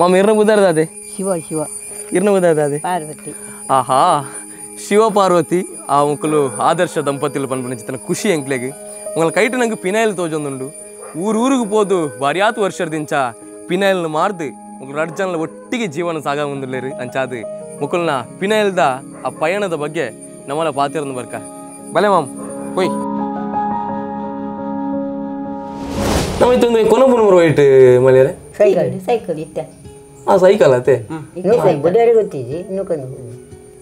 ಮಾಮ ಇರ್ನ ಬುದಾರ್ದಾದೆ ಶಿವ ಇರ್ನ ಬುದಾರ್ದಾದೆ ಪಾರ್ವತಿ ಆಹಾ ಶಿವ ಪಾರ್ವತಿ ಆ ಮಕ್ಕಳು ಆದರ್ಶ ದಂಪತಿಗಳು ಪನ್ಪನ ಖುಷಿ ಎಂಕ್ಲೆಗೆ ಮಗಳ ಕೈಟ್ ನಂಗೆ ಪಿನಾಯಿಲ್ ತೋಜೊಂದುಂಡು ಊರಿಗೆ ಪೋದು ಬಾರಿಯಾತು ವರ್ಷದಿಂದ ಪಿನಾಯಿಲ್ನ ಮಾರ್ದು ಮಕ್ಕಳು 2 ಜನ ಒಟ್ಟಿಗೆ ಜೀವನ ಸಾಗ ಮುಂದಿಲ್ಲೇರಿ ಅಂಚಾದು ಮಕ್ಕಳನ್ನ ಪಿನಾಯಿಲ್ದ ಆ ಪಯಣದ ಬಗ್ಗೆ ನಮ್ಮಲ್ಲ ಪಾತಿರನ್ನು ಬರ್ಕ ಬಲೆ ಮಾಮ್ ಹೋಯ್ ನಮ್ಮೈತೊಂದು ಕೊನಪುನ ವೈಟ್ ಮಲೆಯರೆ ಸೈಕಲ್ ಇತ್ತ ಸೈಕಲ್ ಅತ್ತೆ ಬುಡಾರಿ ಗೊತ್ತಿದ್ದಿ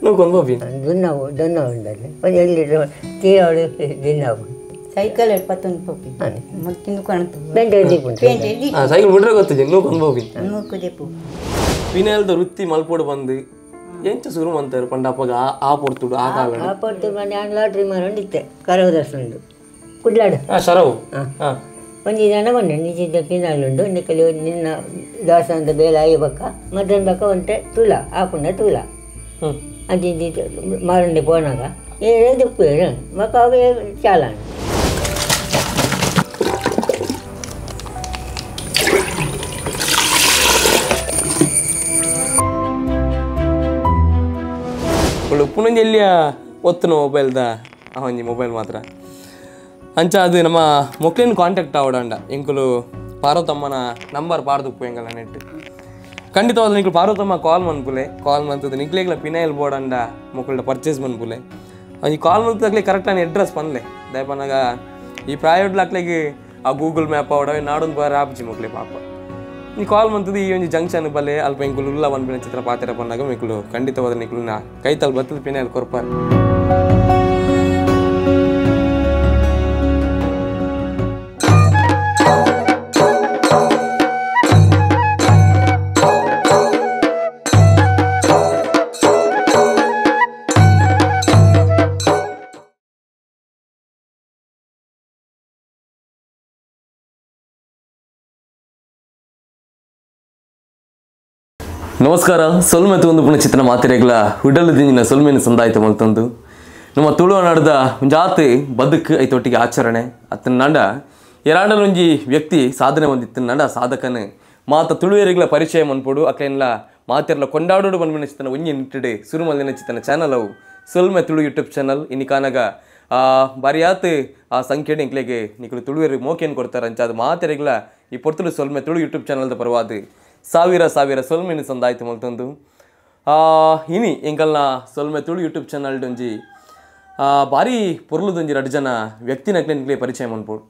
ನೋಡ್ಕೊಂಡು ಹೋಗಿ ದೊನ್ನ ಉಂಡಲ್ಲಿ ಒಂದು ಎಲ್ಲಿ ತೀರಾವಳು ದಿನಾವು ಸೈಕಲ್ 21 ಪಪ್ಪಿ ಮತ್ತಿನ್ನು ಕಾಣ್ತದೆ ಸೈಕಲ್ ಬಿಡ್ರೆ ಗೊತ್ತಿದೆ ನೋಡ್ಕೊಂಡು ಹೋಗಿ ಮೂಕುದೆಪು ಪಿನಾಯಿಲ್ದ ವೃತ್ತಿ ಮಲ್ಪೋಡು ಬಂದು ಎಂಚ ಶುರು ಅಂತಾರೆ ಪಂಡಪ್ಪಗ ಆ ಪೊರ್ತುಡು ಆ ಕಾಲ ಆ ಪೊರ್ತು ಬಂದು ನಾನು ಲಾಟ್ರಿ ಮಾರೋಂಡಿತ್ತೆ ಕರವದರ್ಸುಂಡು ಕುಡ್ಲಾಡು ಶರವು ಒಂದು ಜನ ಬಂದೆ ನಿಜ ಪಿನಾಲುಂಡು ನಿಕ್ಕಲಿ ನಿನ್ನ ದಾಸ ಅಂತ ಬೇಲ ಅಯ್ಯಬಕ್ಕ ಮತ್ತೊಂದು ಬಕ್ಕ ಒಂಟೆ ತುಳ ಹಾಕೊಂಡ ತುಳ ಅದು ಮಾರುಂಡೆ ಪೋನಾಗ ದುಪ್ಪು ಮಕ್ಕ ಅವೇ ಚಾಲಾಣ ಪುನಂಜೆಲ್ಲಿಯ ಒತ್ತುನ ಮೊಬೈಲ್ದ ಒಂಜಿ ಮೊಬೈಲ್ ಮಾತ್ರ ಅಂಚ ಅದು ನಮ್ಮ ಮೊಕ್ಲಿನ ಕಾಂಟ್ಯಾಕ್ಟ್ ಆವಡಂಡ ಎಂಕುಲು ಪಾರ್ವತಮ್ಮನ ನಂಬರ್ ಪಾರ್ದುಪ್ಪು ಎಂಗಲ ನೆಟ್ ಖಂಡಿತವಾದ ನಿಕ್ಲು ಪಾರ್ವತಮ್ಮ ಕಾಲ್ ಮನ್ಪುಲೆ ನಿಕ್ಲೇಗ್ಲ ಪಿನಾಯಿಲ್ ಬೋರ್ಡಂಡ ಮೊಕ್ಕಳ ಪರ್ಚೇಸ್ ಮನ್ಪುಲೆ ಈ ಕಾಲ್ ಮಂತಾಗ್ಲಿ ಕರೆಕ್ಟ್ ನಾನು ಅಡ್ರೆಸ್ ಪನ್ಲೆ ದಯಪನಾಗ ಈ ಪ್ರೈವೇಟ್ ಹಾಕ್ಲಿಗೆ ಆ ಗೂಗಲ್ ಮ್ಯಾಪ್ ಆವಡವೆ ನಾಡೊಂದು ಬಾರ ಆಪ್ಜಿ ಮೊಕ್ಲೆ ಪಾಪ ಈ ಕಾಲ್ ಮಂತದ ಈ ಒಂದು ಜಂಕ್ಷನ್ ಬಲ್ಲೆ ಅಲ್ಪ ಎಂಕುಲು ಉಲ್ಲ ಬಂದ್ಬಿನ ಚಿತ್ರ ಪಾತ್ರ ಬಂದಾಗ ಮಿಕ್ಲು ಖಂಡಿತವಾದ ನಿಕ್ಲುನ ಕೈತಲ್ ಬತ್ತದ ಪಿನಾಯಿಲ್ ಕೊರ್ಪಾರ ನಮಸ್ಕಾರ ಸೊಲ್ಮೆ ಒಂದು ಪುಣ ಚಿತ್ರ ಮಾತಿರೆಗಳ ಹುಡಲು ದಿಂಜಿನ ಸೊಲ್ಮೆನ ಸಂದಾಯಿತ ಮಲ್ತಂದು ನಮ್ಮ ತುಳುವ ನಾಡದ ಜಾತಿ ಬದುಕು ಐತೊಟ್ಟಿಗೆ ಆಚರಣೆ ಅತನ ನಡ ಎರಾಂಡಲ ಒಂಜಿ ವ್ಯಕ್ತಿ ಸಾಧನೆ ಹೊಂದಿತ್ತು ನಡ ಸಾಧಕನ ಮಾತ ತುಳುವೇರಿಗಳ ಪರಿಚಯ ಮನ್ಪೋಡು ಅಕ್ಲೆನ್ಲ ಮಾತಿರಲ ಕೊಂಡಾಡೋಡು ಬಂದ್ಬಿನ ಚಿತ್ತನ ಒಂಜಿ ನಿಟ್ಟಿಡೆ ಸುರು ಮಲ್ಲಿನ ಚಿತ್ತನ ಚಾನಲ್ ಅವು ಸೊಲ್ಮೆ ತುಳು ಯೂಟ್ಯೂಬ್ ಚಾನಲ್ ಇನ್ನಿಕಾನಾಗ ಬಾರಿಯಾತ್ ಆ ಸಂಖ್ಯೆ ಇಂಕ್ಲೆಗೆ ನಿಕ್ಕಳು ತುಳುವೇರಿ ಮೋಕೆಯನ್ನು ಕೊಡ್ತಾರೆ ಅಂಚ ಅದು ಮಾತಿರೆಗಳ ಈ ಪೊರ್ತುಳು ಸೊಲ್ಮೆ ತುಳು ಯೂಟ್ಯೂಬ್ ಚಾನಲ್ದ ಪರವಾದ ಸಾವಿರ ಸೊಲ್ಮೆನ ಸಂದಾಯ್ತು ಮಲ್ತಂದು ಇನಿ ಎಂಕಲ್ನ ಸೊಲ್ಮೆ ತುಳು ಯೂಟ್ಯೂಬ್ ಚಾನಲ್ ಒಂಜಿ ಭಾರಿ ಪೊರ್ಲುದೊಂಜಿ 2 ಜನ ವ್ಯಕ್ತಿನಕ್ಲೆ ಪರಿಚಯ ಮನ್ಪೋಡು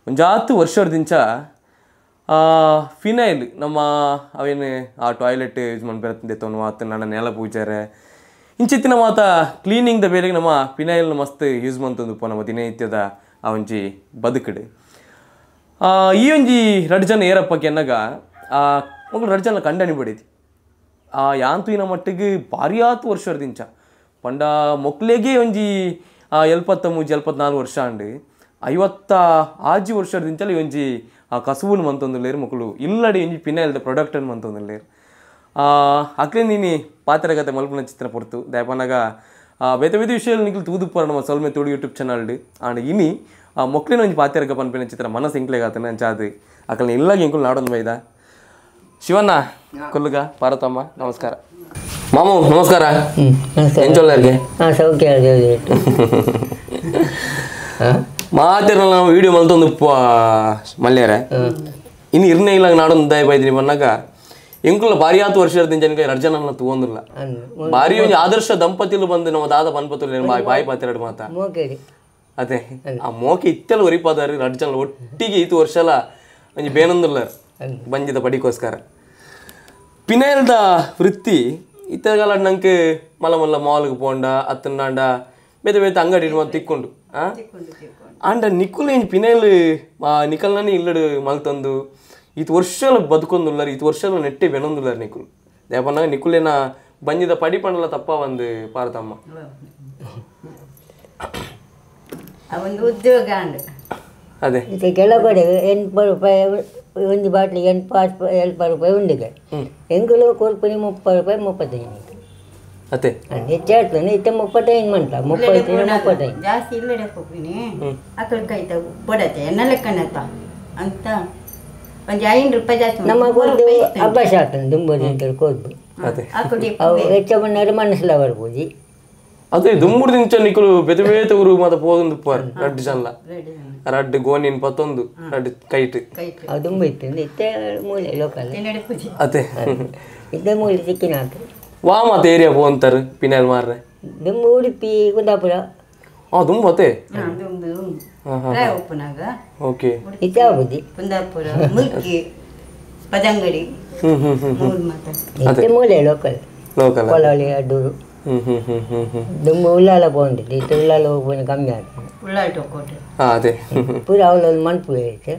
ಒಂಜಾತು ವರ್ಷದಿಂದ ಫಿನೈಲ್ ನಮ್ಮ ಅವೇನು ಆ ಟಾಯ್ಲೆಟ್ ಯೂಸ್ ಮನ್ಪೆರತ್ತಿದ್ದೆತ್ತವನು ಆತ ನನ್ನ ನೆಲ ಪೂಜಾರೆ ಇಂಚಿತ್ತಿನ ಮಾತ ಕ್ಲೀನಿಂಗ್ದ ಬೇರೆಗೆ ನಮ್ಮ ಫಿನೈಲ್ನ ಮಸ್ತ್ ಯೂಸ್ ಮಂತಂದುಪ್ಪ ನಮ್ಮ ದಿನನಿತ್ಯದ ಆ ಒಂಜಿ ಬದುಕಡೆ ಈ ಒಂಜಿ 2 ಜನ ಏರಪ್ಪಕ್ಕೆ ಎನ್ನಗ ಮಗಳು 2 ಜನ ಕಂಡನಿ ಬಡಿದಿ ಯಾಂತು ಇನ ಮಟ್ಟಿಗೆ ಭಾರಿಯಾತು ವರ್ಷದಿಂದ ಪಂಡ ಮೊಕ್ಲೆಗೆ ಒಂಜಿ 73-74 ವರ್ಷ ಅಂಡು 50 ವರ್ಷದಿಂಚಲ ಒಂಜಿ ಕಸುಬುನ್ ಮಂತೊಂದುಲ್ಲೇರು ಮಕ್ಕಳು ಇಲ್ಲಡಿ ಒಂಜಿ ಪಿನಾಯಿಲ್ದ ಪ್ರಾಡಕ್ಟನ್ನು ಮಂತೊಂದುಲ್ಲೇರು ಅಕ್ಲೆ ನೀನು ಪಾತ್ರಗತೆ ಮಲ್ಪನ ಚಿತ್ರ ಪೊರ್ತು ದಯಪನಾಗ ಬೇತೆ ವಿಷಯ ನಿಕ್ಲು ತೂದುಪ್ಪರ ನಮ್ಮ ಸೊಲ್ಮೆ ತುಳು ಯೂಟ್ಯೂಬ್ ಚಾನಲ್ ಆಂಡ್ ಇನಿ ಮೊಕ್ಲಿನ ಒಂಜಿ ಪಾತ್ರಗ ಪನ್ಪಿನ ಚಿತ್ರ ಮನಸ್ಸು ಇಂಕ್ಲೆಗಾತನ ಅಂಚಾದು ಅಕ್ಲೆ ಇಲ್ಲಾಗ ಇಂಕುಲು ನಾಡೊಂದು ಬೈದ ಶಿವಣ್ಣ ಕೊಲ್ಲುಗ ಪಾರ್ವತಮ್ಮ ನಮಸ್ಕಾರ ಮಾಮು ನಮಸ್ಕಾರ ಎಂಚೊಲ್ಲರ್ಗೆ ಮಾತಿರಲ್ಲ ನಾವು ವಿಡಿಯೋ ಮಲ್ತೊಂದು ಮಲ್ಯರೆ ಇನ್ನು ಇರ್ನೇ ಇಲ್ಲ ನಾಡೊಂದು ದಯ ಬೈದಿನಿ ಬಂದಾಗ ಎಂಕುಲ್ಲ ಬಾರಿಯಾತು ವರ್ಷದಿಂದ ಜನಕ್ಕೆ 2 ಜನ ತಗೊಂಡಿಲ್ಲ ಬಾರಿ ಒಂದು ಆದರ್ಶ ದಂಪತಿಲು ಬಂದು ನಮ್ಮ ದಾದ ಪನ್ಪತ್ತು ಬಾಯಿ ಪಾತಿರಡು ಮಾತಾ ಅದೇ ಆ ಮೋಕೆ ಇತ್ತೆಲ್ಲ ಒರಿಪಾದಾರಿ 2 ಜನ ಒಟ್ಟಿಗೆ ಈತು ವರ್ಷಲ ಒಂಜಿ ಬೇನೊಂದುಲ್ಲ ಬಂಜಿದ ಪಡಿಗೋಸ್ಕರ ಪಿನಾಯಿಲ್ದ ವೃತ್ತಿ ಇತ್ತಗಾಲ ನಂಗೆ ಮಲ್ಲ ಮಾಲ್ಗೆ ಪೋಂಡ ಅತ್ತನಾಂಡ ಬೇತೆ ಅಂಗಡಿ ತಿಕ್ಕೊಂಡು ಆಂಡ ನಿಕ್ಕುಲ್ ಏನು ಪಿನಾಯಿಲ್ ನಿಕಲ್ನೇ ಇಲ್ಲಡು ಮಲ್ತಂದು ಈತು ವರ್ಷಲ ಬದುಕೊಂದುಲ್ಲರು ಈತು ವರ್ಷಲ ನೆಟ್ಟೆ ಬೆನೊಂದುಲ್ಲರು ನಿಕ್ಕುಲ್ ದೇಪನಾಗ ನಿಕ್ಕುಲೇನ ಬಂಜಿದ ಪಡಿ ಪಂಡಲ ತಪ್ಪ ಒಂದು ಪಾರ್ವತಮ್ಮ ಒಂದು ಉದ್ಯೋಗ ಅದೇ ಕೆಳಗಡೆ 80 ರೂಪಾಯಿ ಒಂದು ಬಾಟ್ಲಿಗೆ 80 ರೂಪಾಯಿ ಉಂಡಿಗೆ ಎಂಗುಲು ಕೋಲ್ಪನಿ 30 ರೂಪಾಯಿ 35 ಅದೇ ಹೆಚ್ಚಾಗ್ತಾನೆ ಇತ್ತ 35 ಮಂಟ 35 ಜಾಸ್ತಿ ಇಲ್ಲಡೆ ಹೋಗ್ತೀನಿ ಅక్కడ ಕೈತ ಬಡತೆ ಎನ್ನ ಲೆಕ್ಕನತ್ತ ಅಂತ ಒಂದು 5 ರೂಪಾಯಿ ಜಾಸ್ತಿ ನಮ್ಮ ಕೊದ್ದು ಅಭ್ಯಾಸ ಆಗ್ತದೆ ದುಂಬುದು ಅಂತ ಕೊದ್ದು ಅದೇ ಅವು ಹೆಚ್ಚ ಬಂದರೆ ಮನಸ್ಸಿಲ್ಲ ಬರ್ಬೋದು ಅದೇ ದುಮ್ಮುಡು ದಿಂಚ ನಿಕಲು ಬೆತೆ ಬೇತೆ ಊರು ಮಾತ ಪೋದೊಂದು ಪಾರ್ ರಡ್ಡು ಜನ್ಲ ರಡ್ಡು ಗೋನಿನ್ ಪತ್ತೊಂದು ರಡ್ಡು ಕೈಟ್ ಅದು ತುಂಬ ಇತ್ತು ಇತ್ತೆ ಮೂಲೆ ಲೋಕಲ್ ಅದೇ ಇದ್ದೇ ಮೂಲೆ ಸಿಕ್ಕಿನ ಆತು ವಾ ಮಾತ ಏರಿಯಾ ಪೋಂತಾರು ಪಿನಾಲ್ ಮಾರ್ರೆ ದುಂಬು ಉಡುಪಿ ಕುಂದಾಪುರ ದುಂಬು ಅದೇ ಉಪ್ಪುನಾಗ ಓಕೆ ಇತ್ತೆ ಆಗುದಿ ಕುಂದಾಪುರ ಮುಲ್ಕಿ ಪದಂಗಡಿ ಮೂರು ಮಾತಾಡ್ತಾರೆ ಇತ್ತೆ ಮೂಲೆ ಲೋಕಲ್ ಲೋಕಲ್ ಕೊಲಾಳಿ ಅಡ್ಡೂರು ದುಂಬು ಉಳ್ಳಾಲ ಪೋಂದಿತ್ತು ಇತ್ತೆ ಉಳ್ಳಾಲ ಹೋಗ್ಬೋದು ಕಮ್ಮಿ ಆಗ್ತದೆ ಉಳ್ಳಾಟ ಕೋಟೆ ಅದೇ ಪೂರ ಅವಳಲ್ಲಿ ಮನ್ಪು ಐತೆ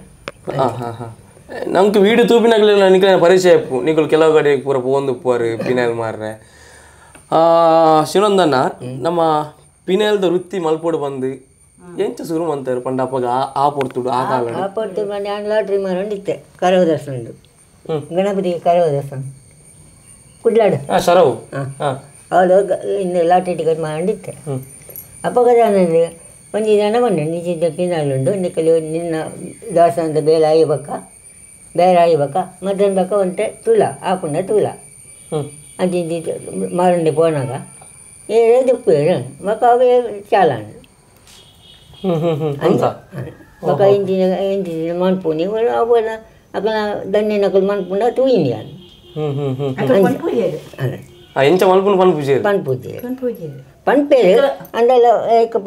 ನಮ್ಗೆ ವೀಡಿಯೋ ತೂಪಿನಾಗಲಿಲ್ಲ ನಿಖಲ ಪರಿಚಯ ಇಪ್ಪು ನಿಖಲು ಕೆಲವು ಕಡೆ ಪೂರ ಪೋಂದು ಪೋರು ಪಿನಾಲ್ ಮಾರ್ರೆ ಶಿವನಂದಣ್ಣ ನಮ್ಮ ಪಿನಾಲ್ದ ವೃತ್ತಿ ಮಲ್ಪೋಡು ಬಂದು ಎಂಚ ಶುರು ಅಂತಾರೆ ಪಂಡ ಅಪ್ಪಗ ಆ ಪೊರ್ತುಡು ಆ ಕಾಲ ಆ ಪೊರ್ತು ಬಂದು ನಾನು ಲಾಟ್ರಿ ಮಾರೋಂಡಿತ್ತೆ ಕರವ ದರ್ಶನ ಗಣಪತಿಗೆ ಕರವ ದರ್ಶನ ಕುಡ್ಲಾಡು ಶರವು ಅವಳು ಇನ್ನು ಲಾಟ್ರಿ ಟಿಕೆಟ್ ಮಾಡಿತ್ತೆ ಅಪ್ಪಗ ಒಂದು ಜನ ಬಂದೆ ನಿಜ ಪಿನಾಲುಂಡು ನಿಕ್ಕಲಿ ನಿನ್ನ ದಾಸ ಅಂತ ಬೇರೆ ಆಯ್ಬೇಕ ಮಧ್ಯಾಹ್ನ ಬಕ್ಕ ಒಂಟೆ ತುಲ ಆಪುಂಡ ತುಲ ಅದು ಮಾರುಂಡೆ ಪೋನಾಗ ಏನೇ ದುಪ್ಪು ಬಕ್ಕ ಅವೇ ಚಾಲಾಣ ಬಕ್ಕ ಇಂಚಿನ ಮನ್ಪುನಿ ಅವನ ಅಕಲ ದಂಡೆ ನಕಲು ಮನ್ಪುಂಡ ತೂಯಿಂದಿ ಎಂಚ ಮಲ್ಪುಂಡು ಪನ್ಪೂಜೆ ಪನ್ಪೇರು ಅಂದಲ್ಲ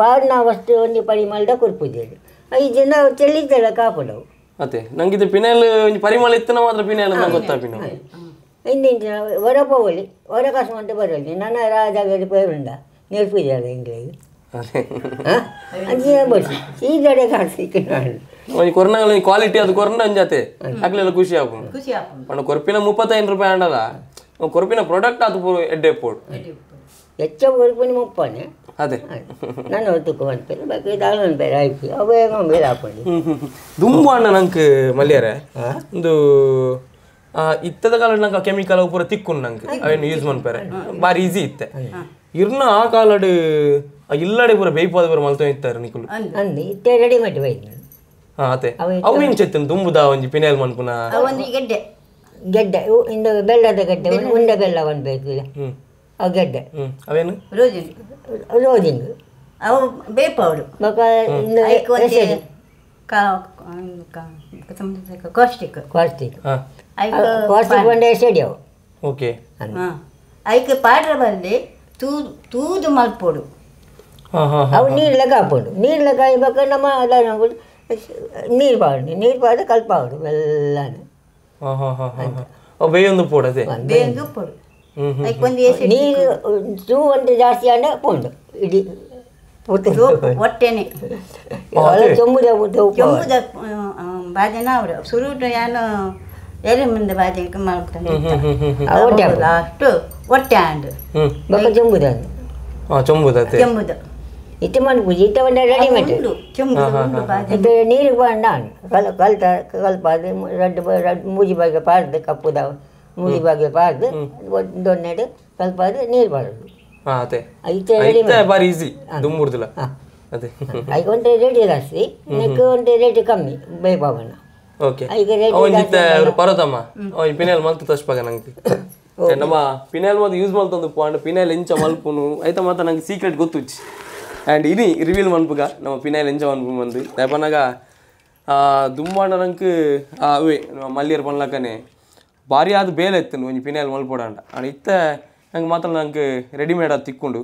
ಪಾಡಿನ ವಸ್ತು ಒಂದು ಪರಿಮಳದ ಕೊರ್ಪುಜೇರು 5 ಜನ ಚೆಲ್ಲಿದ್ದಲ್ಲ ಕಾಪಡವು ಅದೇ ನಂಗಿದು ಪಿನಾಲ್ ಪರಿಮಳ ಇತ್ತನ ಮಾತ್ರ ಪಿನಾಲ್ ನಂಗೆ ಗೊತ್ತಾ ಪಿನಾಲ್ ಹಿಂದಿನ ಹೊರಪೋಗಲಿ ಹೊರ ಕಸ್ಮಂತ ಬರಲಿ ನನ್ನ ರಾಜಾಗ ಪೇರುಂಡ ನೆರ್ಪಿದ್ದಾರೆ ಇಂಗ್ಲಿಗೆ ಅದು ಬರ್ಸಿ ಈ ಕಡೆ ಕಾಣಿಸಿ ಒಂದು ಕೊರೋನಾ ಕ್ವಾಲಿಟಿ ಅದು ಕೊರೋನಾ ಅಂಜಾತೆ ಆಗ್ಲೆಲ್ಲ ಖುಷಿ ಆಗುಂಡು ಪಂಡ ಕೊರ್ಪಿನ 35 ರೂಪಾಯಿ ಅಂಡಲ್ಲ ಕೊರ್ಪಿನ ಪ್ರಾಡಕ್ಟ್ ಅದು ಎಡ್ಡೆ ಪೋಡು ಹೆಚ್ಚ ಕೊರ್ಪಿನ ಮುಪ್ಪನೆ ಅದೇ ನಾನು ಹೊತ್ತುಕು ಅನ್ಪೇರು ಬಾಕಿ ದಾಳು ಅನ್ಪೇರು ಆಯ್ತು ಅವೇ ಬೇರೆ ಹಾಕೊಂಡು ದುಂಬು ಅಣ್ಣ ನಂಗೆ ಮಲ್ಯಾರೆ ಒಂದು ಇತ್ತದ ಕಾಲ ನಂಗೆ ಕೆಮಿಕಲ್ ಪೂರ ತಿಕ್ಕೊಂಡು ನಂಗೆ ಅವೇನು ಯೂಸ್ ಮಾಡ್ಪೇರೆ ಬಾರಿ ಈಸಿ ಇತ್ತೆ ಇರ್ನ ಆ ಕಾಲಡು ಇಲ್ಲಡೆ ಪೂರ ಬೇಯ್ಪಾದ ಪೂರ ಮಲ್ತೋ ಇತ್ತಾರೆ ನಿಕುಲು ಅಂದು ಇತ್ತೆ ರೆಡಿಮೇಡ್ ಬೈದು ಅದೇ ಅವು ಏನು ಚೆತ್ತನು ದುಂಬುದ ಒಂಜಿ ಪಿನಾಲ್ ಮನ್ಪುನ ಗೆಡ್ಡೆ ಇಂದು ಬೆಲ್ಲದ ಗೆಡ್ಡೆ ಉಂಡೆ ಬೆಲ್ಲ ಒಂದು ಬೇಕು ಆ ಗೆಡ್ಡೆ ಅವೇನು ರೋಜಿಂಗ್ ಅವು ಬೇಪವಡು ಕಾಸ್ಟಿಕ್ ಬಂಡೆ ಎಸೆಡಿ ಅವು ಓಕೆ ಐಕೆ ಪಾಡ್ರ ಬಂದು ತೂದು ಮಲ್ಪೋಡು ಅವು ನೀರ್ಲೆಕ್ಕ ಹಾಕ್ಬೋದು ನೀರ್ಲೆಕ್ಕ ಹಾಯ್ಬೇಕು ನಮ್ಮ ಅದ ನೀರು ಪಾಡು ಕಲ್ಪಾಡು ಬೆಲ್ಲನು ಬೇಯೊಂದು ಪೋಡದೆ ಬೇಂದು ಪೋಡು ನೀರು ಚೂ ಒಂದು ಜಾಸ್ತಿ ಆಂಡ ಪೋಂಡು ಇಡೀ ಒಟ್ಟೆನೆ ಚೊಂಬುದ ಕೆಂಬುದ ಬಾಜನ ಅವರು ಸುರುಟ ಏನು ಎರೆ ಮುಂದೆ ಬಾಜಕ್ಕೆ ಮಾಡ್ತಾನೆ ಅಷ್ಟು ಒಟ್ಟೆ ಆಂಡು ಬಕ್ಕ ಚೊಂಬುದ ಕೆಂಬುದ ಇಟ್ಟು ಮಾಡ್ಬೋದು ಇಟ್ಟ ಬಂದ ರೆಡಿಮೇಡ್ ಇದು ನೀರಿಗೆ ಬಂಡ ಕಲ್ಪಾದು ರಡ್ಡು ಮೂಜಿ ಬಾಗಿ ಪಾರ್ದು ಕಪ್ಪುದ ಮೂಜಿ ಬಾಗಿ ಪಾರ್ದು ಒಂದೊಂದೆರಡು ಕಲ್ಪಾದು ನೀರು ಬಾರದು ಬಾರಿ ಈಸಿ ದುಮ್ಮುಡ್ದಿಲ್ಲ ಅದೇ ಈಗ ಒಂದು ರೇಟ್ ಜಾಸ್ತಿ ನೆಕ್ ಒಂದು ರೇಟ್ ಕಮ್ಮಿ ಬೇಬಾವನ ಓಕೆ ಪರದಮ್ಮ ಪಿನಾಲ್ ಮಲ್ತು ತಸ್ಪಾಗ ನಂಗೆ ನಮ್ಮ ಪಿನಾಲ್ ಮಾತ್ರ ಯೂಸ್ ಮಲ್ತೊಂದು ಪಾಂಡ್ ಪಿನಾಲ್ ಎಂಚ ಮಲ್ಪುನು ಆಯ್ತಾ ಮಾತ್ರ ನಂಗೆ ಸೀಕ್ರೆಟ್ ಗೊತ್ತುಚ್ಚಿ ಆ್ಯಂಡ್ ಇನಿ ರಿವೀಲ್ ಮನ್ಪುಗ ನಮ್ಮ ಪಿನಾಲ್ ಎಂಚ ಮನ್ಪು ಬಂದು ಯಾಪನಾಗ ದುಂಬಾಂಡ ನಂಗೆ ಅವೇ ಮಲ್ಲಿಯರ್ ಪನ್ಲಕ್ಕನೆ ಭಾರಿ ಆದ ಬೇಲೆ ಎತ್ತನು ಒಂಜಿ ಪಿನಾಲ್ ಮಲ್ಪೋಡಾಂಡ ಆಂಡ ಇತ್ತ ನಂಗೆ ಮಾತ್ರ ನಂಗೆ ರೆಡಿಮೇಡ್ ಅದು ತಿಕ್ಕೊಂಡು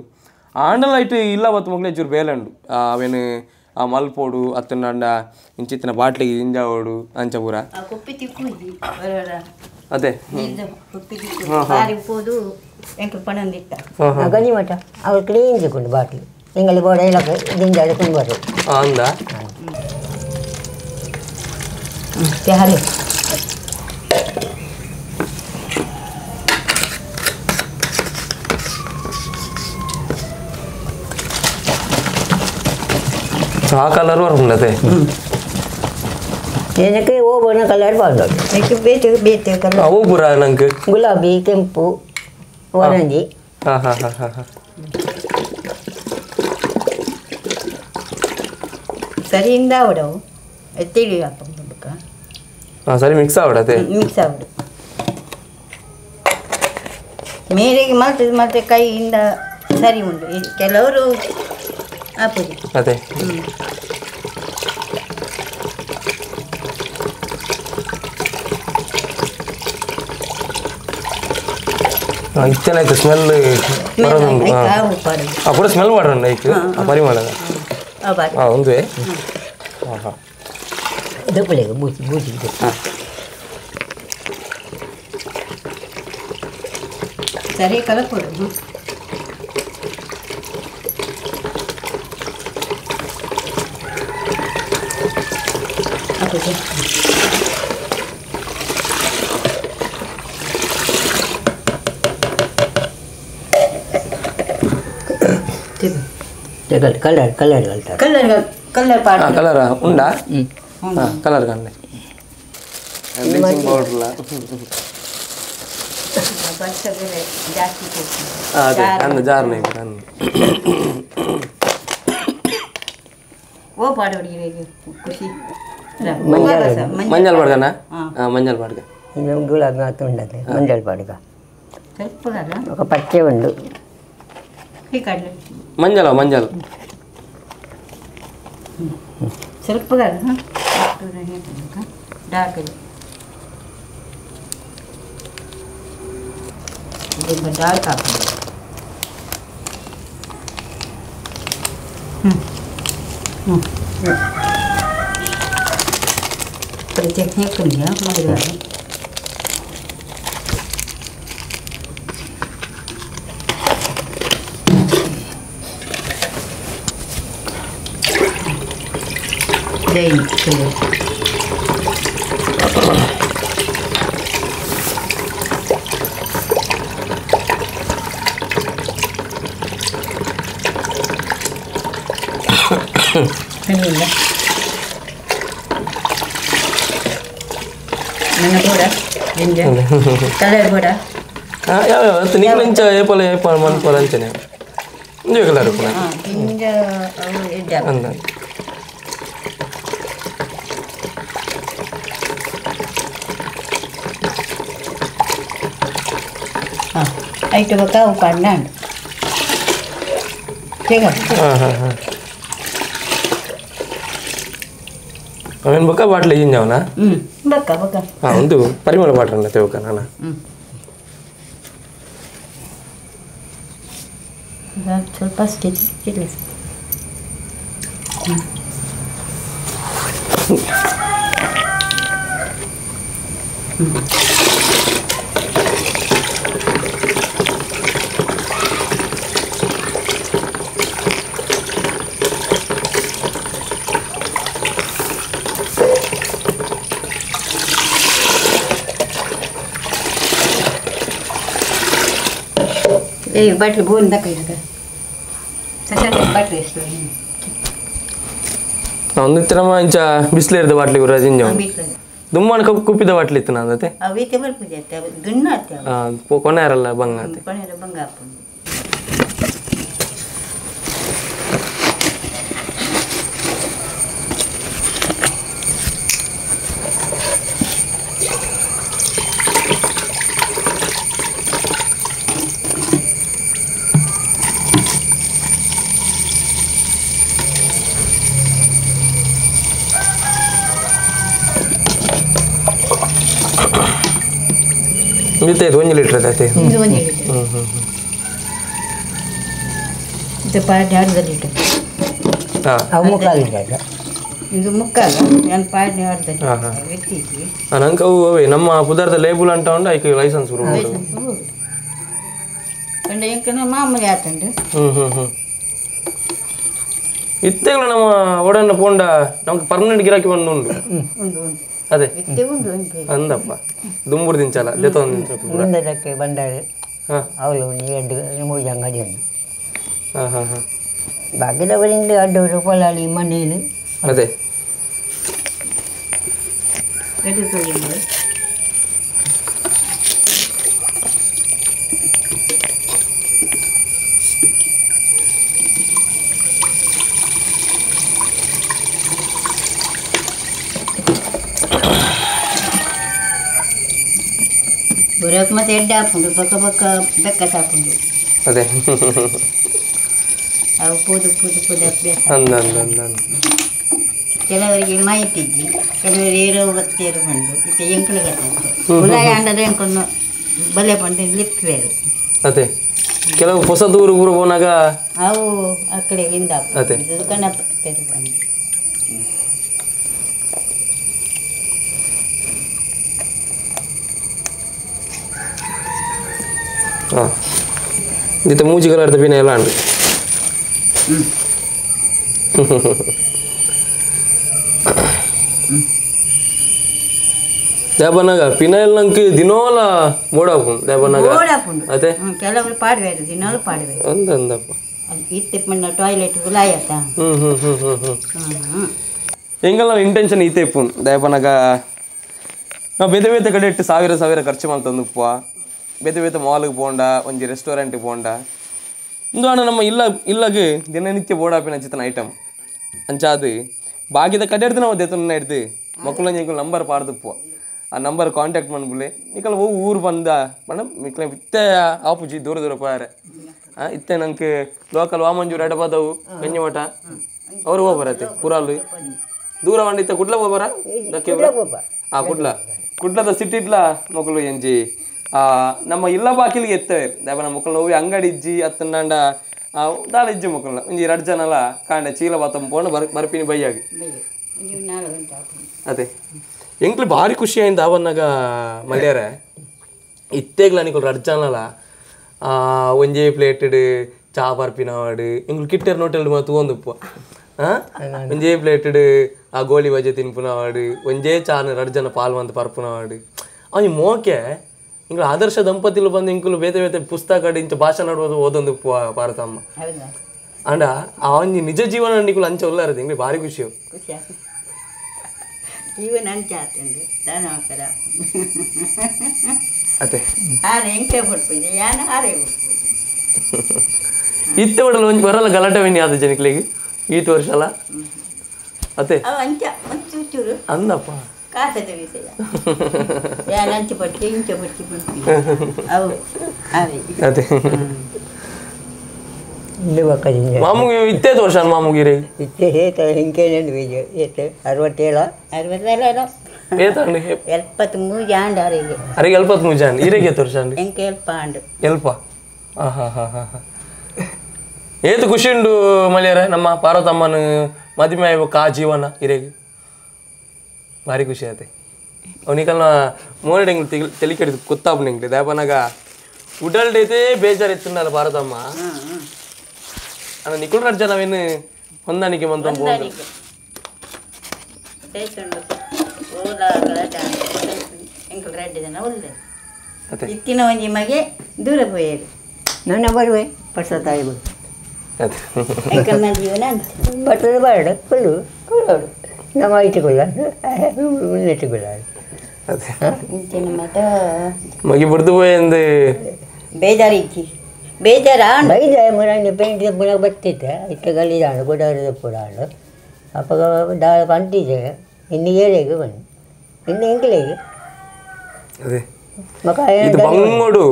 ಆಂಡಲ ಇಟ್ಟು ಇಲ್ಲ ಬತ್ತು ಮಗ್ಲೇ ಚೂರು ಬೇಲೆ ಉಂಡು ಅವೇನು ಆ ಮಲ್ಪೋಡು ಅತ್ತಂಡ ಇಂಚಿತ್ತಿನ ಬಾಟ್ಲಿಗೆ ಇಂಜಾವೋಡು ಅಂಚ ಪೂರ ಅದೇ ಗಂಜಿ ಮಠ ಅವ್ರು ಕ್ಲೀನ್ ಸಿಕ್ಕೊಂಡು ಬಾಟ್ಲಿ ಎಂಗಲ್ಲಿ ಬೋಡ ಎಲ್ಲ ದಿಂಜ ಕೊಂಡು ಬರೋದು ಅಂದ ಹಾಲು ಆ ಕಲರ್ ಬರ್ತದೆ ಏನಕ್ಕೆ ಓಬನ ಕಲರ್ ಬಂದದ್ದು ಬೇತೆ ಬೇತೆ ಕಲರ್ ಅವು ಪುರ ನಂಗೆ ಗುಲಾಬಿ ಕೆಂಪು ಓರಂಜಿ ಸರಿಯಿಂದ ಅವಡವು ಎತ್ತಿಡಿ ಹಾಕ ಸರಿ ಮಿಕ್ಸ್ ಆಗ್ಬಿಡತ್ತೆ. ಮಿಕ್ಸ್ ಆಗ್ಬಿಡು. ಮೇರೆಗೆ ಮತ್ತೆ ಕೈಯಿಂದ ಸರಿ ಉಂಟು, ಕೆಲವರು ಹಾಕುದು. ಅದೇ ಇಚ್ಚನಾಯ್ತು ಸ್ಮೆಲ್ ಬರೋದುಂಟು. ಕೂಡ ಸ್ಮೆಲ್ ಮಾಡೋಣ ಐಕು ಆ ಪರಿಮಳದ ಒಂದುವೇ. ಹಾಂ ಹಾಂ ದಪ್ಪಳೆಗೆ ಬೂಸಿ ಬೂಸಿ. ಹಾಂ ಸರಿ ಕಲಕೊಡು. ಕಲರ್ ಕಲರ್ ಕಲ್ತಾರೆ. ಕಲರ್ ಪಾಡ ಕಲರ್ ಉಂಡಾ? ಹಾಂ ಕಲರ್ ಕಂಡೆ ಬ್ಲೀಚಿಂಗ್ ಪೌಡ್ರಲ್ಲ ಜಾಸ್ತಿ ಅದೇ ಅಂದ ಜಾರ್ನೇ ಅಂದ ಓ ಪಾಡ ಹುಡುಗಿರಿಗೆ ಖುಷಿ. ಮಂಜಲ್ ಪಾಡ್ಗನಾ? ಹಾಂ ಮಂಜಲ್ ಪಾಡ್ಗ ಗುಲಾಬ್ ಮಾತು ఉండదు ಮಂಜಲ್ ಪಾಡ್ಗ. ಸ್ವಲ್ಪ ಕಲ ఒక పచ్చే ఉండు ಈ ಕಡಲೆ ಮಂಜಲ ಮಂಜಲ್ ಸ್ವಲ್ಪ ಕಲ ಡಾರ್ಕ್ ಡಾರ್ಕ್ ಹಾಕೋದು. ಟೆಕ್ನಿಕ್ ಇದೆಯಾ ಮಾಡಿದ್ದಾರೆ. ನನ್ನ ಕೂಡ ಕಲರ್ ಕೂಡ ಯಾವ ನೀನು ಇಂಚ ಏಪಲ ಏಪ ಮನ್ಪಲ ಅಂಚನೆ ಇಂಜ ಕಲರ್ ಕೂಡ ಇಂಜ ಅಂದ ಐಟು ಬಕ್ಕ ಪಣ್ಣ ಹಾಂ ಹಾಂ ಹಾಂ ಅವೇನು ಬಕ್ಕ ಬಾಟ್ಲಿ ಇಂಜವನಾ? ಬಕ್ಕ ಬಕ್ಕ ಹಾಂ ಒಂದು ಪರಿಮಳ ಬಾಟ್ರನ್ನ ತೆವಕ ನಾನು ಸ್ವಲ್ಪ ಸ್ಟಿಚ್ ಇರಲಿ. ಬಾಟ್ಲಿ ಬೋನ್ ತಕ್ಕ ಬಾಟ್ಲಿ ಎಷ್ಟು ಒಂದು ಇತ್ತರಮ್ಮ ಇಂಚ ಬಿಸಿಲೇರಿದ ಬಾಟ್ಲಿ ಗುರು ಇಂಜವ ದುಮ್ಮನ ಕುಪ್ಪಿದ ಬಾಟ್ಲಿ ಇತ್ತು ನಾನತೆ ಅವೈತೆ ಬರ್ಪುಜೆ ದುನ್ನ ಕೊನೆ ಇರಲ್ಲ ಬಂಗ ಆತೆ ಬಂಗ ಹಾಕೊಂಡು ಇದು 1 ಲೀಟರ್ ಐತೆ. ಇದು 1 ಲೀಟರ್. ಇದು ಪಾರ್ಟಿ ಅರ್ಧ ಲೀಟರ್. ಹಾಂ ಮುಕ್ಕಾಲು ಲೀಟರ್. ಇದು ಮುಕ್ಕಾಲು ನಾನು ಪಾರ್ಟಿ ಅರ್ಧ ಲೀಟರ್ ವ್ಯಕ್ತಿಗೆ ನಂಗೆ ಅವು ಅವೇ ನಮ್ಮ ಪದಾರ್ಥ ಲೇಬಲ್ ಅಂತ ಉಂಟು ಐಕೆ ಲೈಸೆನ್ಸ್ ಕಂಡ ಎಂಕನ ಮಾಮೂಲಿ ಆತಂಡು. ಇತ್ತೆಗಳ ನಮ್ಮ ಒಡನ್ನ ಪೋಂಡ ನಮ್ಗೆ ಪರ್ಮನೆಂಟ್ ಗಿರಾಕಿ ಬಂದು ಉಂಟು ಅದೇ ಅಂದಪ್ಪ ದುಂಬುರು ದಿಂಚಲ್ಲ ಮುಂದಕ್ಕೆ ಬಂದರೆ ಅವಳು ಎರಡು 3 ಅಂಗಡಿ ಉಂಟು. ಹಾಂ ಹಾಂ ಹಾಂ ಭಾಗ್ಯದವರಿಂದ 2 ರೂಪಾಯಿ ಮನೆಯಲ್ಲಿ ಅದೇ ಬರೋಕೆ ಮತ್ತೆ ಎಡ್ಡೆ ಹಾಕೊಂಡು ಪಕ್ಕ ಪಕ್ಕ ಬೆಕ್ಕ ಸಾಕೊಂಡು ಅದೇ ಅವು ಪೂದು ಪೂದು ಪೂದು ಅಭ್ಯಾಸ ಅಂದ ಕೆಲವರಿಗೆ ಮಾಹಿತಿದ್ದಿ ಕೆಲವರಿಗೆ ಏರೋ ಬತ್ತೇರು ಬಂದು ಇತ್ತೆ ಎಂಕಲು ಕಟ್ಟಂತೆ ಉಲಾಯ ಅಂಡದ ಎಂಕೊಂಡು ಬಲೆ ಬಂದು ಲಿಪ್ ಬೇರು ಅದೇ ಕೆಲವು ಹೊಸ ದೂರ ಊರು ಹೋನಾಗ ಅವು ಆ ಕಡೆಗಿಂದ ಅದೇ ಕಣ್ಣ ಪೇರು ಬಂದು ಹಾಂ ಇತ್ತೆ ಮೂಜಿ ಕಲರ್ದ ಪಿನ ಎಲ್ಲ ಅಂಡು ದೇವನಾಗ ಪಿನಲ್ ನಂಗೆ ದಿನೋಲ ಮೋಡಾಪುಂಡು ದೇವನಾಗ ಅದೇ ಕೆಲವರು ಪಾಡ್ಬೇರು ದಿನಾಲು ಪಾಡ್ಬೇರು ಅಂದಪ್ಪ ಇತ್ತೆ ಮಣ್ಣ ಟಾಯ್ಲೆಟ್ ಉಲಾಯತ್ತ ಹೆಂಗಲ್ಲ ಇಂಟೆನ್ಷನ್ ಈತೆ ಇಪ್ಪುಂಡು ದೇವನಾಗ ನಾವು ಬೇತೆ ಬೇತೆ ಕಡೆ ಇಟ್ಟು ಸಾವಿರ ಖರ್ಚು ಮಾಡ್ತಂದುಪ್ಪ ಬೇತೆ ಬೇತೆ ಮಾಲ್ಗೆ ಪೋಂಡ ಒಂಜಿ ರೆಸ್ಟೋರೆಂಟ್ಗೆ ಪೋಂಡ ಇಂದು ಅಣ್ಣ ನಮ್ಮ ಇಲ್ಲಗೆ ದಿನನಿತ್ಯ ಬೋಡಾಪಿನ ಚಿತ್ತನ ಐಟಮ್ ಅಂಚಾದು ಬಾಗಿದ ಕಡೆ ಹಿಡ್ದು ನಾವು ದೇತನ ಹಿಡ್ದು ಮಕ್ಕಳು ನಿಕ್ಕಲು ನಂಬರ್ ಪಾಡ್ದುಪ್ಪು ಆ ನಂಬರ್ ಕಾಂಟ್ಯಾಕ್ಟ್ ಮಾಡ್ಬಿಡ್ಲಿ ನಿಕ್ಕಲು ಹೋಗಿ ಊರು ಬಂದ ಬಣ್ಣ ಮಿಕ್ಕಲ ಇತ್ತೆ ಆಪುಜಿ ದೂರ ಪಾರೆ ಇತ್ತೆ ನಂಗೆ ಲೋಕಲ್ ವಾಮಂಜೂರು ಎಡಬಾದವು ಬೆಂಜಮಠ ಅವ್ರು ಹೋಗ್ಬರತ್ತೆ ಪುರಾಲು ದೂರ ಬಂದಿತ್ತೆ ಕುಡ್ಲ ಹೋಗ್ಬರ ಕುಡ್ಲದ ಸಿಟ್ಟಿಟ್ಲ ಮಕ್ಕಳು ಎಂಜಿ ನಮ್ಮ ಇಲ್ಲ ಬಾಕಿಲಿಗೆ ಎತ್ತವೆ ದೇವನ ಮಕ್ಕಳು ನೋವು ಅಂಗಡಿ ಇಜ್ಜಿ ಅತ್ತಂಡ ದಾಳ ಇಜ್ಜಿ ಮಕ್ಕಳನ್ನ ಒಂಜಿ 2 ಜನ ಕಾಂಡ ಚೀಲ ಬಾತಂಪ ಪೋಂಡ ಬರ್ಪಿನಿ ಬೈಯಾಗಿ ಅದೇ ಎಂಕ್ಲು ಭಾರಿ ಖುಷಿ ಆಯ್ತು ಅವನ್ನಾಗ ಮಲ್ಯಾರ ಇತ್ತೇಗ್ಲ ನಿಕ್ಕಲು 2 ಜನಲ ಒಂಜೇ ಪ್ಲೇಟ್ ಚಾ ಬರ್ಪಿನವಾಡು ಎಂಕ್ಲು ಕಿಟ್ಟರ್ ನೋಟೆಲ್ ತಗೊಂದುಪ್ಪ ಒಂಜೇ ಪ್ಲೇಟ್ ಆ ಗೋಳಿ ಬಜೆ ತಿನ್ಪುನವಾಡು ಒಂಜೇ ಚಾನ 2 ಜನ ಪಾಲ್ ಮಂತ್ ಪರ್ಪುನವಾಡು ಅವನಿ ಮೋಕೆ ಇಂಗ್ಳು ಆದರ್ಶ ದಂಪತಿಲು ಬಂದು ಇಂಕುಲು ಬೇತೆ ಬೇತೆ ಪುಸ್ತಕ ಇಂಚ ಭಾಷೆ ನೋಡ್ಬೋದು ಓದೊಂದು ಪಾರತಮ್ಮ ಅಂಡ ಅವನಿ ನಿಜ ಜೀವನ ನಿಕ್ಕಲು ಅಂಚ ಉಲ್ಲಾರದು ಇಂಗ್ಳು ಭಾರಿ ಖುಷಿ ಜೀವನ ಅಂಚ ಆತಂದು ದಾನವಕರ ಅದೇ ಆರೆ ಎಂಕೆ ಬಿಟ್ಬಿದೆ ಯಾನ ಆರೆ ಬಿಟ್ಬಿದೆ ಇತ್ತೆ ಒಡಲು ಒಂಜಿ ಬರಲ್ಲ ಗಲಾಟೆ ವಿನಿ ಆದ ಜನಕ್ಲಿಗೆ ಈತ ವರ್ಷ ಅಲ್ಲ ಅದೇ ಅವು ಅಂಚ ಒಂಚೂರು ಅಂದಪ್ಪ ಕಾಸದ ವಿಷಯ ಯಾನ ಅಂಚ ಪಟ್ಟಿ ಇಂಚ ಪಟ್ಟಿ ಬಿಡ್ತೀವಿ ಅವು ಆರೆ ಅದೇ ಮಾಮೂಗಿ ಇತ್ತೇ ವರ್ಷ ಮಾಮೂಗಿರಿ ಇತ್ತೆ ಹೇತ ಹಿಂಕೇನೇನು ಬೀಜ ಏತೆ 67 ಏತಂಡಿ 73 ಜಾಂಡ್ ಆರಿಗೆ ಅರಿಗೆ 73 ಜಾಂಡ್ ಇರಿಗೆ ವರ್ಷ ಅಂಡಿ ಎಂಕೆ ಎಲ್ಪ ಆಂಡು ಎಲ್ಪ ಏತು ಖುಷಿ ಉಂಡು ಮಲ್ಯಾರ ನಮ್ಮ ಪಾರ್ವತಮ್ಮನ ಮದುವೆ ಆಗ್ಬೇಕು ಆ ಜೀವನ ಇರೆಗೆ ಭಾರಿ ಖುಷಿ ಆಯ್ತು ಅವನಿಕಲ್ನ ಮೋರಡೆ ತಲೆ ಕೆಡಿದು ಗೊತ್ತಾಪ ನಿಂಗೆ ದೇವನಾಗ ಉಡಲ್ಡೈತೆ ಬೇಜಾರು ಇತ್ತಲ್ಲ ಪಾರ್ವತಮ್ಮ ಅಣ್ಣ ನಿಕ್ಕುಲ್ 2 ಜನ ನಾವೇನು ಹೊಂದಾಣಿಕೆ ಮಂತ ಇತ್ತಿನ ಒಂಜಿ ಮಗೆ ದೂರ ಪೋಯರು ನನ್ನ ಬರುವೆ ಪರ್ಸತಾಯಿ ಬಂದು ಎಂಕಲ್ನ ಜೀವನ ಅಂತ ಬಟ್ಟಲು ಬಾರಡು ಫುಲ್ಲು ಕೊಡೋಡು ನಮ್ಮ ಇಟ್ಟುಕೊಳ್ಳ ಇಟ್ಟುಕೊಳ್ಳ ಇಂಚಿನ ಮತ ಮಗಿ ಬಿಡ್ದು ಎಂದು ಬೇಜಾರು ಇಚ್ಚಿ ಬೇಜಾರ ಬೈದಾಯ ಮುರಾಂಗಿ ಪೇಂಟ್ ಪುನಃ ಬತ್ತಿದ್ದೆ ಇಟ್ಟು ಗಲ್ಲಿದಾಂಡು ಗುಡಾರದ ಪುರಾಂಡು ಅಪ್ಪ ದಾಳ ಪಂಟಿದ್ದೆ ಇನ್ನು ಏಳೆಗೆ ಬನ್ನಿ ಇನ್ನು ಎಂಕ್ಲೆಗೆ ಅದೇ ಇದು ಬಂಗೋಡು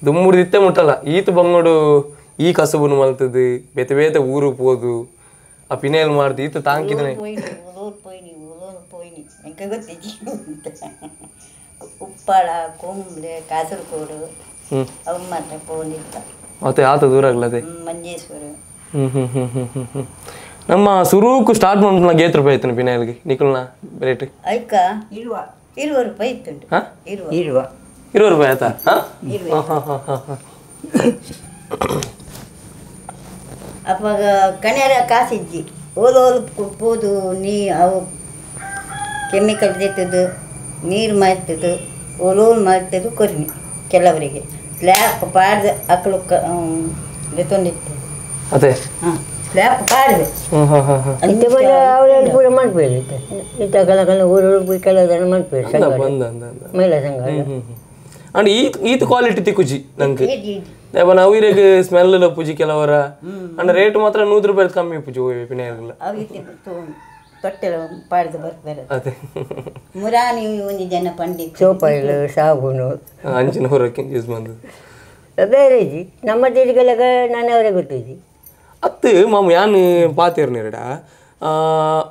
ದುಮ್ಮುಡು ಇತ್ತೆ ಮುಟ್ಟಲ್ಲ ಈತ ಬಂಗೋಡು ಈ ಕಸುಬುನು ಮಲ್ತದು ಬೇತೆ ಬೇತೆ ಊರು ಪೋದು ಆ ಪಿನೇಲ್ ಮಾಡ್ದು ಈತ ತಾಂಕಿದನೆ ಎಂಕ ಗೊತ್ತಿಜ್ಜಿ ಉಪ್ಪಾಳ ಕುಂಬ್ಳೆ ಕಾಸರಗೋಡು ಅವು ಮಾತ್ರ ಪೋನಿತ್ತ ಮತ್ತೆ ಆತ ದೂರ ಆಗ್ಲದೆ ಮಂಜೇಶ್ವರ ನಮ್ಮ ಸುರೂಕು ಸ್ಟಾರ್ಟ್ ಮಾಡ್ಬಿಟ್ಟು ನಾ ₹8 ಆಯ್ತು ಪಿನೇಲ್ಗೆ ನಿಕ್ಕಲ್ನ ರೇಟ್ ಐಕ ₹20 ಇತ್ತುಂಟು ಇರುವ ₹20 ಆಯ್ತಾ ಅಪ್ಪಾಗ ಕಣ್ಯಾರ ಕಾಸಿಜ್ಜಿ ಓಲು ಪೋದು ನೀ ಅವು ಕೆಮಿಕಲ್ ತೆತ್ತದು ನೀರು ಮಾಡ್ತದ್ದು ಓಲೋಲು ಮಾಡ್ತದ್ದು ಕೊರ್ಮಿ ಕೆಲವರಿಗೆ ಸ್ಲ್ಯಾಪ್ ಪಾಡ್ದು ಅಕ್ಕಳು ತೊಂದಿತ್ತು ಅದೇ ಹಾಂ ಸ್ಲ್ಯಾಪ್ ಪಾಡ್ದು ಅಂತೆ ಬಂದ ಅವಳೆಲ್ಲ ಪೂರ ಮಾಡ್ಬೇಡಿ ಇಂಥ ಕಲ ಊರು ಕೆಲವು ಜನ ಮಾಡ್ಬೇಡಿ ಮಹಿಳಾ ಸಂಘ ಅಂಡ್ ಈತ ಕ್ವಾಲಿಟಿ ತಿಕ್ಕುಜಿ ನಂಗೆ ದೇವನ ಅವಿರಿಗೆ ಸ್ಮೆಲ್ ಪೂಜಿ ಕೆಲವರ ಅಂಡ್ ರೇಟ್ ಮಾತ್ರ ₹100 ಕಮ್ಮಿ ಪೂಜಿ ಪಿನೇರ್ಗಲ್ಲ ಅವಿತ್ತು ಕೊಟ್ಟೆಲ್ಲ ಪಾಡ್ದು ಬರ್ತಾರೆ ಅದೇ ಮುರಾನಿ ಒಂದು ಜನ ಪಂಡಿತ ಸೋಪೈಲು ಸಾಬೂನು ಅಂಚಿನ ಹೊರಕ್ಕೆ ಯೂಸ್ ಬಂದದ್ದು ಬೇರೆ ಇಜ್ಜಿ ನಮ್ಮ ದೇಶಗೆಲ್ಲ ನಾನವರೇ ಗೊತ್ತಿದ್ದಿ ಅತ್ತು ಮಾಮ ಯಾನು ಪಾತಿರ್ನಿರಡ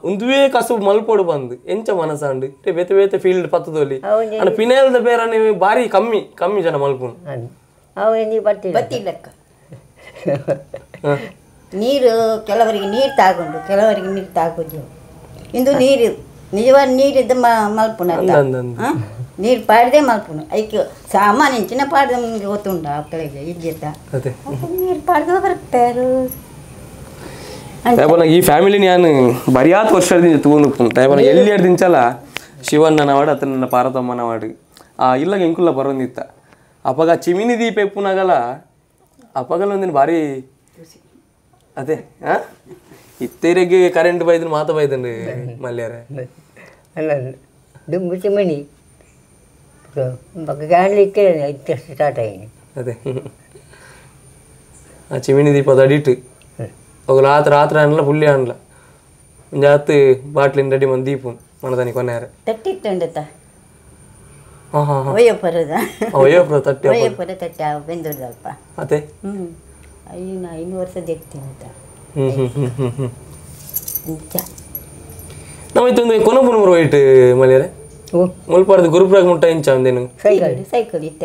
ಒಂದುವೇ ಕಸಬು ಮಲ್ಪೋಡು ಬಂದು ಎಂಚ ಮನಸ್ಸಾಂಡು ಬೇತೆ ಬೇತೆ ಫೀಲ್ಡ್ ಪತ್ತದಲ್ಲಿ ಅಣ್ಣ ಪಿನೇಲ್ದ ಬೇರೆ ಭಾರಿ ಕಮ್ಮಿ ಜನ ಮಲ್ಪುನು ಅವು ನೀ ಬತ್ತಿಲ್ಲಕ್ಕ ನೀರು ಕೆಲವರಿಗೆ ನೀರು ತಾಗೊಂಡು ಕೆಲವರಿಗೆ ನೀರು ತಾಗೋದು ಇಂದು ನೀರು ನಿಜವಾದ ನೀರಿದ್ದ ಮಲ್ಪುನ ನೀರು ಪಾಡ್ದೆ ಮಲ್ಪುನು ಐಕೆ ಸಾಮಾನ್ಯ ಇಂಚಿನ ಪಾಡ್ದ ನಿಮಗೆ ಗೊತ್ತುಂಡ ಆ ಕಡೆಗೆ ಇಜ್ಜೆತ್ತ ನೀರು ಪಾಡ್ದು ಬರ್ತಾರು ಈ ಫ್ಯಾಮಿಲಿ ನಾನು ಬರಿಯಾತ ವರ್ಷದಿಂದ ತಗೊಂಡು ಟೈಪನ ಎಲ್ಲಿ ದಿಂಚಲ್ಲ ಶಿವಣ್ಣನ ವಾಡು ಅತ್ತ ನನ್ನ ಪಾರ್ವತಮ್ಮನ ವಾಡು ಇಲ್ಲಾಗ ಇಂಕುಲ್ಲ ಬರೋಂದಿತ್ತ ಅಪ್ಪಗ ಚಿಮಿನಿ ದೀಪ ಎಪ್ಪುನಾಗಲ್ಲ ಅಪ್ಪಗಲ್ಲ ಒಂದಿನ ಭಾರಿ ಅದೇ ಇತ್ತೇರಿಗೆ ಕರೆಂಟ್ ಬೈದನು ಮಾತ ಬೈದನು ಮಲ್ಯಾರೆ ಅಲ್ಲ ದುಂಬು ಚಿಮಣಿ ಕಾಣಲಿಕ್ಕೆ ಇತ್ತಷ್ಟು ಸ್ಟಾರ್ಟ್ ಆಗಿ ಅದೇ ಆ ಚಿಮಿನಿ ದೀಪದ ಅಡಿಟ್ಟು ಅವು ರಾತ್ರಿ ಅನ್ನಲ್ಲ ಪುಳ್ಳಿ ಅನ್ನಲ್ಲ ಜಾತ್ ಬಾಟ್ಲಿನ ರೆಡಿ ಮಂದಿ ದೀಪ ಮನದಾನಿ ಕೊನೆಯಾರೆ ತಟ್ಟಿತ್ತುಂಡತ ಹಾಂ ಹಾಂ ವಯೋಪುರದ ತಟ್ಟಿ ವಯೋಪುರ ತಟ್ಟಿ ಬೆಂದೂರ್ದಲ್ಪ ಅದೇ 500 ವರ್ಷದ ಎಕ್ತೀನಿ ಅಂತ ನಮ್ಮೈತೊಂದು ಕೊನಪುನ ವೈಟ್ ಮಲ್ಯಾರೆ ಮುಲ್ಪಾರ್ದು ಗುರುಪುರಾಗ ಮುಟ್ಟ ಇಂಚ ಒಂದೇನು ಸೈಕಲ್ ಇತ್ತ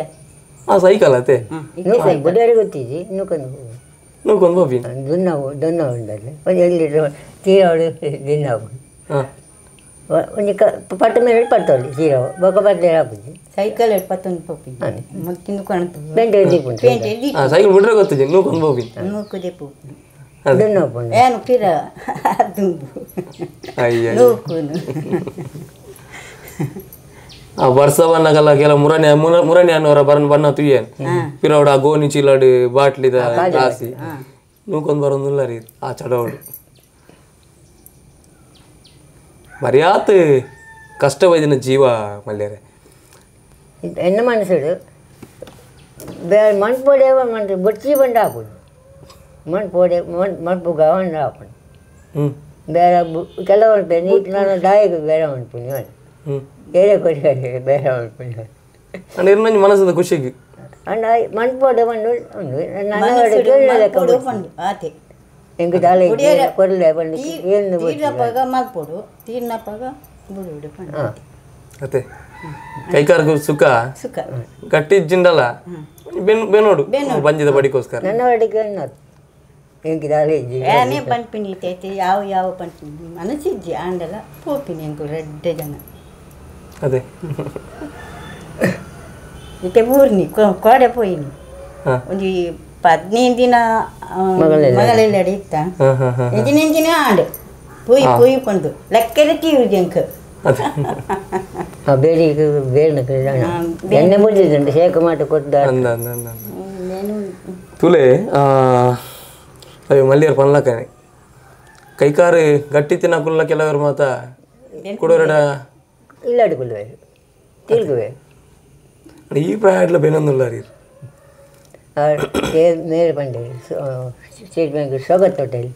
ಸೈಕಲ್ ಅತ್ತೆ ಬುಡಾರಿ ಗೊತ್ತಿದ್ದಿ ನೋಡ್ಕೊಂಡು ಹೋಗಿ ದೊನ್ನ ಉಂಡಲ್ಲಿ ಒಂದು ಎಲ್ಲಿ ತೀರಾವಳು ದಿನ್ನಾವು ಒಂದು ಪಟ್ಟ ಮೇಲೆ ಪಟ್ಟಲ್ಲಿ ತೀರಾವು ಬೊಕ್ಕ ಬಟ್ಟೆ ಹಾಕುದು ಸೈಕಲ್ 71 ಪಪ್ಪಿ ಮತ್ತಿಂದು ಕಾಣ್ತು ಬೆಂಟೆ ದೀಪು ಸೈಕಲ್ ಬಿಟ್ರೆ ಗೊತ್ತಿದೆ ನೋಡ್ಕೊಂಡು ಹೋಗಿ ನೂಕುದೆ ಪೂಪು ದೊನ್ನ ಏನು ಪಿರ ದುಂಬು ನೂಕುನು ವರ್ಷ ಬಣ್ಣಗಲ್ಲ ಕೆಲ ಮುರಣಿ ಅನ್ನೋರ ಬಣ್ಣ ತುಯ್ಯನ್ ಪಿರವಡ ಗೋನಿ ಚೀಲಾಡು ಬಾಟ್ಲಿದ ಜಾಸ್ತಿ ನೂಕೊಂಡ್ ಬರೋದಿಲ್ಲ ರೀ ಆ ಚಡವಡು ಮರ್ಯಾತ್ ಕಷ್ಟವೈದಿನ ಜೀವ ಮಲ್ಯಾರೆ ಎನ್ನ ಮನಸ್ಸು ಮಣ್ಪೊಡೆ ಮಣ್ಣು ಬೊಚ್ಚಿ ಬಂಡ ಹಾಕುದು ಮಣ್ಪೊಡೆ ಮಣ್ಪು ಗವಂಡ ಹಾಕೊಂಡು ಬೇರೆ ಕೆಲವೊಂದು ನೀಟ್ ನಾನು ದಾಯಿಗೆ ಬೇರೆ ಮಣ್ಪುನಿ ಬೇರೆ ಕೊಡಿ ಬೇರೆ ಮಣ್ಪುನಿ ಅಂದ್ರೆ ಮನಸ್ಸದ ಖುಷಿಗೆ ಅಣ್ಣ ಮಣ್ಪೊಡೆ ಮಣ್ಣು ನನ್ನ ಎಂಗೆ ದಾಳಿ ಕೊರಲೆ ಬಂದು ಏನು ತೀರ್ನಪ್ಪಾಗ ಮಲ್ಪೊಡು ತೀರ್ನಪ್ಪಾಗ ಬುಡುಡು ಅತ್ತೆ ಕೈಕಾರ್ಗು ಸುಖ ಸುಖ ಗಟ್ಟಿಜ್ಜಿಂಡಲ್ಲ ಬೆನ್ನೋಡು ಬಂಜಿದ ಬಡಿಕೋಸ್ಕರ ನನ್ನ ಅಡಿಗೆ ಅನ್ನೋದು ಎಂಗೆ ದಾಳಿ ಏನೇ ಪಂಪಿನಿ ತೈತೆ ಯಾವ ಪಂಪಿನಿ ಮನಸ್ಸಿಜ್ಜಿ ಆಂಡಲ ಪೋಪಿನಿ ಎಂಕು ರೆಡ್ಡೆ ಜನ ಅದೇ ಇತ್ತೆ ಊರ್ನಿ ಕೋಡೆ ಪೋಯಿನಿ ಒಂದು 15 ದಿನ ಮಗಳೆಲ್ಲ ಇತ್ತ ಎಂಜಿನ ಆಂಡು ಪೋಯಿ ಕೊಂಡು ಲೆಕ್ಕದ ತೀರುದು ಎಂಕ ಬೇಡಿಗೆ ಬೇಡ ಎಣ್ಣೆ ಮುಟ್ಟಿದ್ದುಂಟು ಶೇಕ ಮಾಡಿ ಕೊಟ್ಟ ತುಲೆ ಅవి ಮಲ್ಲಿಯರ್ ಪನ್ಲಕನೆ ಕೈಕಾರು ಗಟ್ಟಿ ತಿನ್ನಕುಲ್ಲ ಕೆಲವರು ಮಾತ ಕುಡೋರಡ ಇಲ್ಲಾಡಿಕೊಳ್ಳುವೆ ತಿರುಗುವೆ ಈ ಪ್ರಾಯಡ್ಲ ಬೇನೊಂದುಲ್ಲ ರೀ ಮೇರೆ ಬಂಡೆ ಸ್ಟೇಟ್ ಬ್ಯಾಂಕ್ ಸ್ವಾಗತ್ ಹೋಟೆಲ್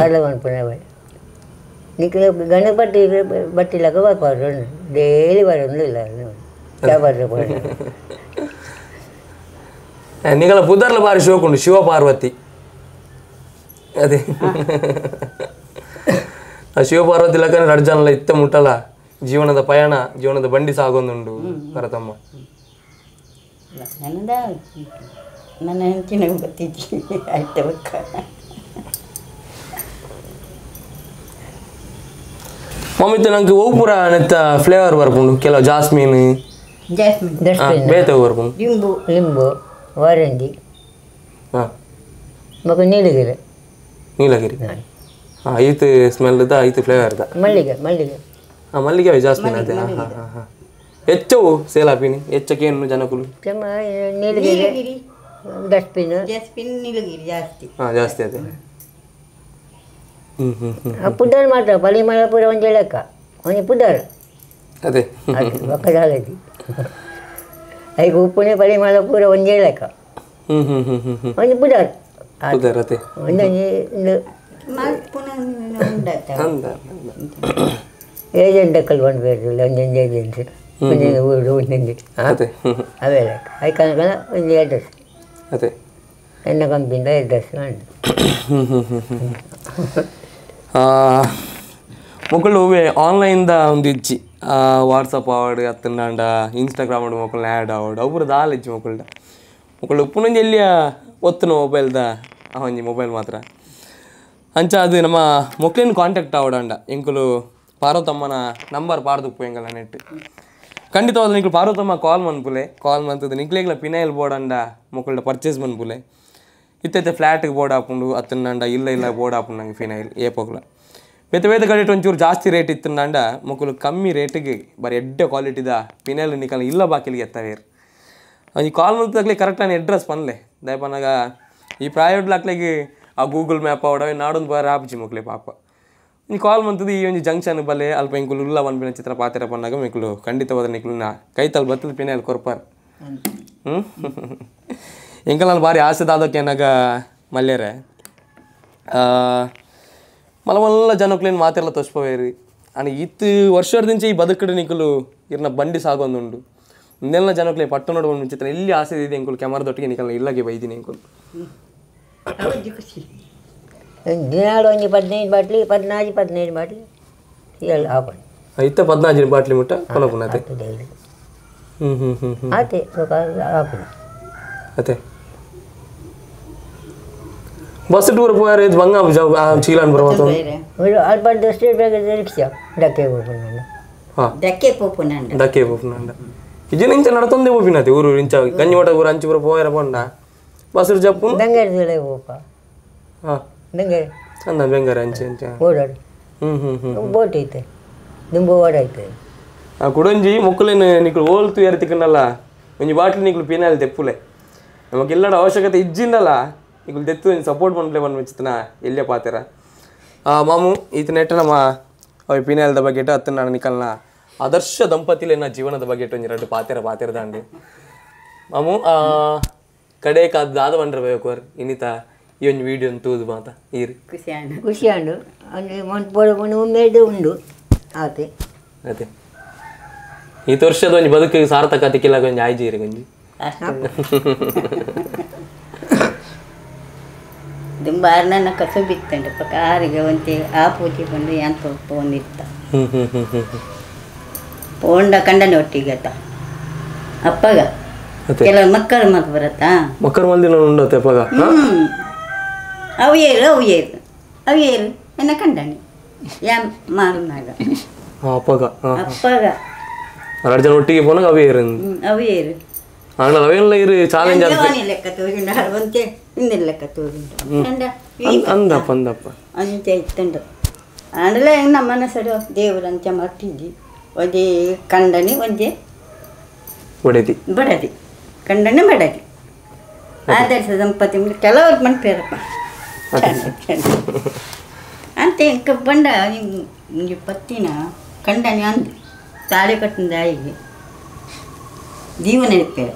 ಆಡ್ಲ ಪುಣೆ ನಿಖಿಲ ಗಣಪತಿ ಬಟ್ಟಿಲಾಗ ಬರ್ಪಾರು ಡೈಲಿ ಬರೋದಿಲ್ಲ ವ್ಯಾಪಾರ ನಿಗಲ ಬುಧರ್ಲ ಬಾರಿ ಶೋಕುಂಡು ಶಿವ ಪಾರ್ವತಿ ಅದೇ ಆ ಶಿವ ಪಾರ್ವತಿ ಲಕ್ಕನ ರಡ್ಜನಲ್ಲ ಇತ್ತ ಮುಟ್ಟಲ್ಲ ಜೀವನದ ಪಯಣ ಜೀವನದ ಬಂಡಿ ಸಾಗೊಂದುಂಡು ಭರತಮ್ಮ ನನ್ನ ಹೆಂಚಿನ ಗೊತ್ತಿದ್ದಿ ಆಯ್ತು ಮಮ್ಮಿತ್ತು ನಂಗೆ ಓಪುರ ನೆತ್ತ ಫ್ಲೇವರ್ ಬರ್ಕೊಂಡು ಕೆಲವು ಜಾಸ್ಮಿನ್ ಬೇತೆ ಬರ್ಕೊಂಡು ಲಿಂಬು ವಾರಂಡಿ ಹಾಂ ಮಗ ನೀಲಗಿರಿ ಹಾಂ ಐತು ಸ್ಮೆಲ್ದ ಐತು ಫ್ಲೇವರ್ದ ಮಲ್ಲಿಗೆ ಹಾಂ ಮಲ್ಲಿಗೆ ಜಾಸ್ಮಿನ್ ಅದೇ ಹಾಂ ಹಾಂ ಹಾಂ ಹಾಂ ಹೆಚ್ಚವು ಸೇಲಾಪಿನಿ ಹೆಚ್ಚಕ್ಕೇನು ಜನಕುಲು ನೀಲಗಿರಿ ಡಸ್ಟ್ಬಿನ್ ನೀಲಗಿರಿ ಜಾಸ್ತಿ ಹಾಂ ಜಾಸ್ತಿ ಅದೇ ಪುದರ್ ಮಾತ್ರ ಪರಿಮಳಪುರ ಒಂದು ಲೆಕ್ಕ ಒಂದು ಪುದರ್ ಅದೇ ಒಕ್ಕದಾಗದಿ ಈಗ ಉಪ್ಪುನೆ ಪರಿಮಳಪುರ ಒಂದೇ ಲೆಕ್ಕ ಒಂದು ಪುದರ್ ಅದೇ ಒಂದು ಮಲ್ಪುನ ఉండట ಅಂದ ఏజెంట్ ఎక్కడ పంపారు లంజన్ ఏజెంట్స్ ఊరు ఉంటుంది అదే అవే అవి కనుక ఉంది అడ్రస్ అదే ఎన్న కంపెనీలో అడ్రస్ అండి మొక్కలు ఆన్లైన్ದ ಒಂದು ಇಜ್ಜಿ ವಾಟ್ಸಪ್ ಆವಡು ಅತ್ತಂಡ ಇನ್ಸ್ಟಾಗ್ರಾಮ್ ಆಡು ಮೊಕ್ಕಳು ಆ್ಯಡ್ ಆವಡು ಅವ್ರು ದಾಲ್ ಇಜ್ಜಿ ಮೊಕ್ಕಳು ಉಪ್ಪುನಂಜಿ ಎಲ್ಲಿಯ ಒತ್ತುನ ಮೊಬೈಲ್ದ ಒಂಜಿ ಮೊಬೈಲ್ ಮಾತ್ರ ಅಂಚ ಅದು ನಮ್ಮ ಮೊಕ್ಲೇನು ಕಾಂಟ್ಯಾಕ್ಟ್ ಆವಡಂಡ ಎಂಕುಲು ಪಾರ್ವತಮ್ಮನ ನಂಬರ್ ಪಾರ್ದುಪ್ಪು ಎಂಕಲ ನೆಟ್ ಖಂಡಿತವಾದ ನಿಂಕಲು ಪಾರ್ವತಮ್ಮ ಕಾಲ್ ಮನ್ಪುಲೆ ನಿಕ್ಲೇಗ್ಲ ಪಿನೈಲ್ ಬೋರ್ಡಂಡ ಮೊಕ್ಕಳ್ಡ ಪರ್ಚೇಸ್ ಮನ್ಪುಲೆ ಇತ್ತೈತೆ ಫ್ಲ್ಯಾಟ್ಗೆ ಬೋರ್ಡ್ ಹಾಕೊಂಡು ಅತ್ತಂಡ ಇಲ್ಲ ಬೋರ್ಡ್ ಹಾಕೊಂಡು ನಂಗೆ ಫಿನೈಲ್ ಏಪೋಗ್ಲ ಬೇತೆ ಕಡೆ ಒಂಚೂರು ಜಾಸ್ತಿ ರೇಟ್ ಇತ್ತಂಡ ಮೊಕ್ಕಲು ಕಮ್ಮಿ ರೇಟಿಗೆ ಬರೀ ಎಡ್ಡೆ ಕ್ವಾಲಿಟಿದ ಪಿನೈಲ್ ನಿಕಲ್ ಇಲ್ಲ ಬಾಕಿಲಿಗೆ ಎತ್ತವೇರು ಈ ಕಾಲ್ ಮಲ್ತಕ್ಲೆ ಕರೆಕ್ಟಾಗಿ ಅಡ್ರೆಸ್ ಪನ್ಲೆ ದಯಪನಾಗ ಈ ಪ್ರೈವೇಟ್ ಲಾಕ್ಲೆಗೆ ಆ ಗೂಗಲ್ ಮ್ಯಾಪ್ ಅವಡವೆ ನಾಡೊಂದು ಬಾರಿ ಆಪ್ಜಿ ಮೊಕ್ಲೆ ಪಾಪ ಈ ಕಾಲ್ ಮಂತದ್ದು ಈ ಒಂದು ಜಂಕ್ಷನ್ ಬಲ್ಲೆ ಅಲ್ಪ ಇಂಕುಲು ಉಲ್ಲ ಪನ್ಪಿನ ಚಿತ್ರ ಪಾತೆರ ಪನ್ನಾಗ ಮಿಕ್ಲು ಖಂಡಿತವಾದ ನಿಕ್ಲುನ ಕೈತಲ್ ಬತ್ತದ ಪಿನೈಲ್ ಕೊರ್ಪಾರ್ ಇಂಕಲ್ ನಾನು ಭಾರಿ ಆಸೆ ದಾದಕ್ಕೆ ಏನಾಗ ಮಲ್ಯರೆ ಮಲ್ಲ ಜನಕ್ಲೇನು ಮಾತೆಲ್ಲ ತೋರಿಸ್ಪೋವೇರಿ आणि ಇತ್ತು ವರ್ಷದಿಂದ ಈ ಬದುಕಡೆ ನಿಕಲು ಇರ್ನ ಬಂಡಿ ಸಾಗೊಂದುಂಡು ಇನ್ನೆಲ್ಲ ಜನಕ್ಲೆ ಪಟ್ಟು ನೋಡ್ಕೊಂಡು ಚಿತ್ರ ಎಲ್ಲಿ ಆಸೆ ಇದೆ ಇಂಕುಲು ಕ್ಯಾಮರಾದೊಟ್ಟಿಗೆ ನಿಕಲ್ಲ ಇಲ್ಲಗೆ ಬೈದಿನಿ ಇಂಕುಲು ದಿನಾಳು ಒಂದು 15 ಬಾಟ್ಲಿ 15 ಬಾಟ್ಲಿ ಎಲ್ಲ ಹಾಕೊಂಡು ಐತೆ 15 ಬಾಟ್ಲಿ ಮುಟ್ಟ ಕೊನಪುನತೆ ಡೈಲಿ ಆತೆ ಹಾಕೊಂಡು ಅತೆ बस टूर पोयार ಇದು ಬಂಗ ಚೀಲಾನ್ ಬರವತ ಒಂದು ಅಲ್ಬರ್ಟ್ ಸ್ಟೇಟ್ ಬ್ಯಾಂಕ್ ರಿಕ್ಷಾ ಡಕ್ಕೆ ಪೋಪುನಂಡ ಇದು ನಿಂಚ ನಡತೊಂದೆ ಹೋಪಿನತೆ ಊರು ನಿಂಚ ಗಂಜಿಮಠ ಊರು ಅಂಚಿಪುರ ಪೋಯಾರ ಬಂಡ ಬಸ್ರು ಜಪ್ಪು ದಂಗೇರ್ ದಿಲೆ ಹೋಪ ದಂಗೇರ್ ಅಂದ ಬೆಂಗಾರ ಅಂಚೆ ಓಡಾಡಿ ಬೋಟ್ ಐತೆ ದುಂಬು ಓಡ ಐತೆ ಆ ಕುಡಂಜಿ ಮೊಕ್ಕಲೇನು ನಿಕ್ಳು ಹೋಲ್ತು ಏರ್ತಿಕನ್ನಲ್ಲ ಒಂಜಿ ಬಾಟ್ಲಿ ನಿಕ್ಳು ಪಿನಾಲ್ ತೆಪ್ಪುಲೆ ನಮಗೆಲ್ಲಡ ಅವಶ್ಯಕತೆ ಇಜ್ಜಿಂದಲ್ಲ ಈಗ ತೆತ್ತು ಸಪೋರ್ಟ್ ಮಾಡ್ಲೇ ಬಂದು ಮೆಚ್ಚಿತನ ಎಲ್ಲೇ ಪಾತೆರ ಮಾಮು ಈತ ನೆಟ್ಟ ನಮ್ಮ ಪಿನಾಲ್ದ ಬಗ್ಗೆಟ್ ಅತ್ತ ನಾನು ನಿಕಲ್ನ ಆದರ್ಶ ದಂಪತಿಲೇನ ಜೀವನದ ಬಗ್ಗೆಟ್ ಒಂಜಿ ಎರಡು ಪಾತೆರ ಅಂಡಿ ಮಾಮು ಕಡೆ ದಾದ ಬಂಡ್ರ ಬೇಕು ಇನ್ನಿತ ಈ ಒಂದು ವಿಡಿಯೋ ತೂದು ಮಾತ ಈರಿ ಖುಷಿ ಅಂಡು ಅಂದರೆ ಒಂದು ಉಮೇದು ಉಂಡು ಆತೆ ಅದೇ ಈ ವರ್ಷದ ಒಂಜಿ ಬದುಕಿಗೆ ಸಾರ್ಥಕತೆ ಕಿಲ್ಲ ಕೊಂಚ ಆಯ್ಜೀರಿ ಕೊಂಜಿ ದುಂಬಾರು ನನ್ನ ಕಸು ಬಿತ್ತಂಡು ಕಾರಿಗೆ ಒಂತೆ ಆ ಪೂಜೆ ಬಂದು ಎಂತ ಪೋಂದಿತ್ತ ಪೋಂಡ ಕಂಡನೆ ಒಟ್ಟಿಗೆ ಆತ ಅಪ್ಪಗ ಕೆಲವು ಮಕ್ಕಳು ಮಗ ಬರತ್ತಾ ಮಕ್ಕಳು ಮಂದಿ ಉಂಡತ್ತೆ ಅಪ್ಪಗ ಅವು ಏರು ಎನ್ನ ಕಂಡನೆ ಯಾ ಮಾರುನಾಗ ಅಪ್ಪಗ ಅಪ್ಪಗ ಜನ ಒಟ್ಟಿಗೆ ಪೋನಾಗ ಅವು ಏರು ಅವೆಲ್ಲ ಇರು ಚಾಲೆಂಜ್ ಲೆಕ್ಕ ತೋರಿಂಡು ಒಂತೆ ಹಿಂದೆ ಲೆಕ್ಕ ತೋರಿಂಡು ಅಂದಪ್ಪ ಅಂತೆ ಇತ್ತಂಡು ಅಂದ್ರೆ ನಮ್ಮ ಮನಸ್ಸರು ದೇವರು ಅಂಚ ಮಟ್ಟಿದ್ದಿ ಒಂದೇ ಕಂಡನಿ ಒಂದೇ ಬಡದಿ ಕಂಡನೆ ಬಡದಿ ಆದರ್ಶ ದಂಪತಿ ಕೆಲವ್ರು ಮನ್ಪೇರಪ್ಪ ಅಂತ ಎಂಕ ಬಂಡ ನಿಂಗೆ ಪತ್ತಿನ ಕಂಡನಿ ಅಂದು ತಾಳಿ ಕಟ್ಟಿದ ಆಯಿಗೆ ಜೀವನ ಇರ್ತೇವೆ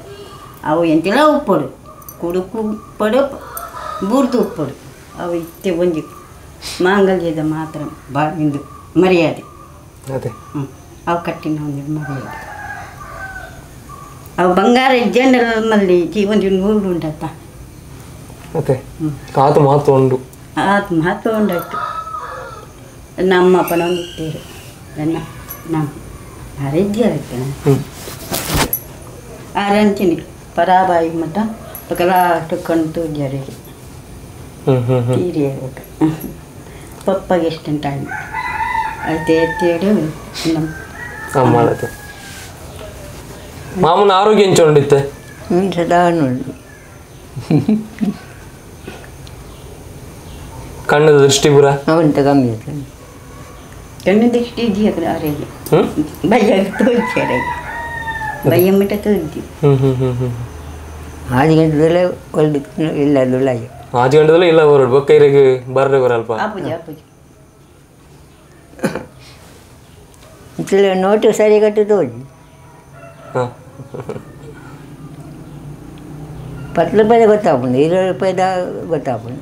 ಅವು ಎಂತೆಲ್ಲ ಉಪ್ಪಡು ಕುಡುಕು ಉಪ್ಪಡು ಬೂರ್ದು ಉಪ್ಪಡು ಅವು ಇತ್ತೆ ಒಂಜಿ ಮಾಂಗಲ್ಯದ ಮಾತ್ರ ಇಂದು ಮರ್ಯಾದೆ ಅವು ಕಟ್ಟಿನ ಒಂದು ಮರ್ಯಾದೆ ಅವು ಬಂಗಾರ ಜನರ ಮಲ್ಲಿ ಒಂದು 100 ಉಂಟತ್ತ ಆತು ಮಹತ್ವ ಉಂಡಾಯ್ತು ನಮ್ಮ ಅಪ್ಪನ ಒಂದು ಇಟ್ಟೇರು ನಮ್ಮ ಆರೋಗ್ಯ ಇರ್ತೇನೆ ಆರಂಚಿನಿ ಪರಾಬಾಯಿ ಮಠ ಪಕಲಾಟಕ್ಕಂತೂ ಜರಿಗೆ ತೀರಿ ಪಪ್ಪಗೆ ಎಷ್ಟು ಟೈಮ್ అయితే ఎత్తేడు అమ్మాలతే మామూలు ఆరోగ్యం చూడండితే సదానుండు ಕಣ್ಣು ದೃಷ್ಟಿ ಪೂರ ಅವಂತ ಕಮ್ಮಿ ಕಣ್ಣು ದೃಷ್ಟಿ ಇದೆಯಾ ಆರೇಗೆ ಭಯ ತೋರಿಸ್ಯಾರೆ ಭಯ ಮಟ್ಟ ತೋರಿಸಿ 5 ಗಂಟೆದಲ್ಲೇ ಒಳ್ಳೆ ಇಲ್ಲ ದುಳ್ಳಾಗಿ 5 ಗಂಟೆದಲ್ಲೇ ಇಲ್ಲ ಹೊರಡು ಬೊಕ್ಕೈರಿಗೆ ಬರ್ರೆ ಬರಲ್ಪ ಆಪುಜಿ ಆಪುಜಿ ಇತ್ತಲೆ ನೋಟು ಸರಿ ಕಟ್ಟು ತೋಜಿ ಹಾಂ 10 ರೂಪಾಯಿದ ಗೊತ್ತಾಗ್ಬೋದು 20 ರೂಪಾಯಿದ ಗೊತ್ತಾಗ್ಬೋದು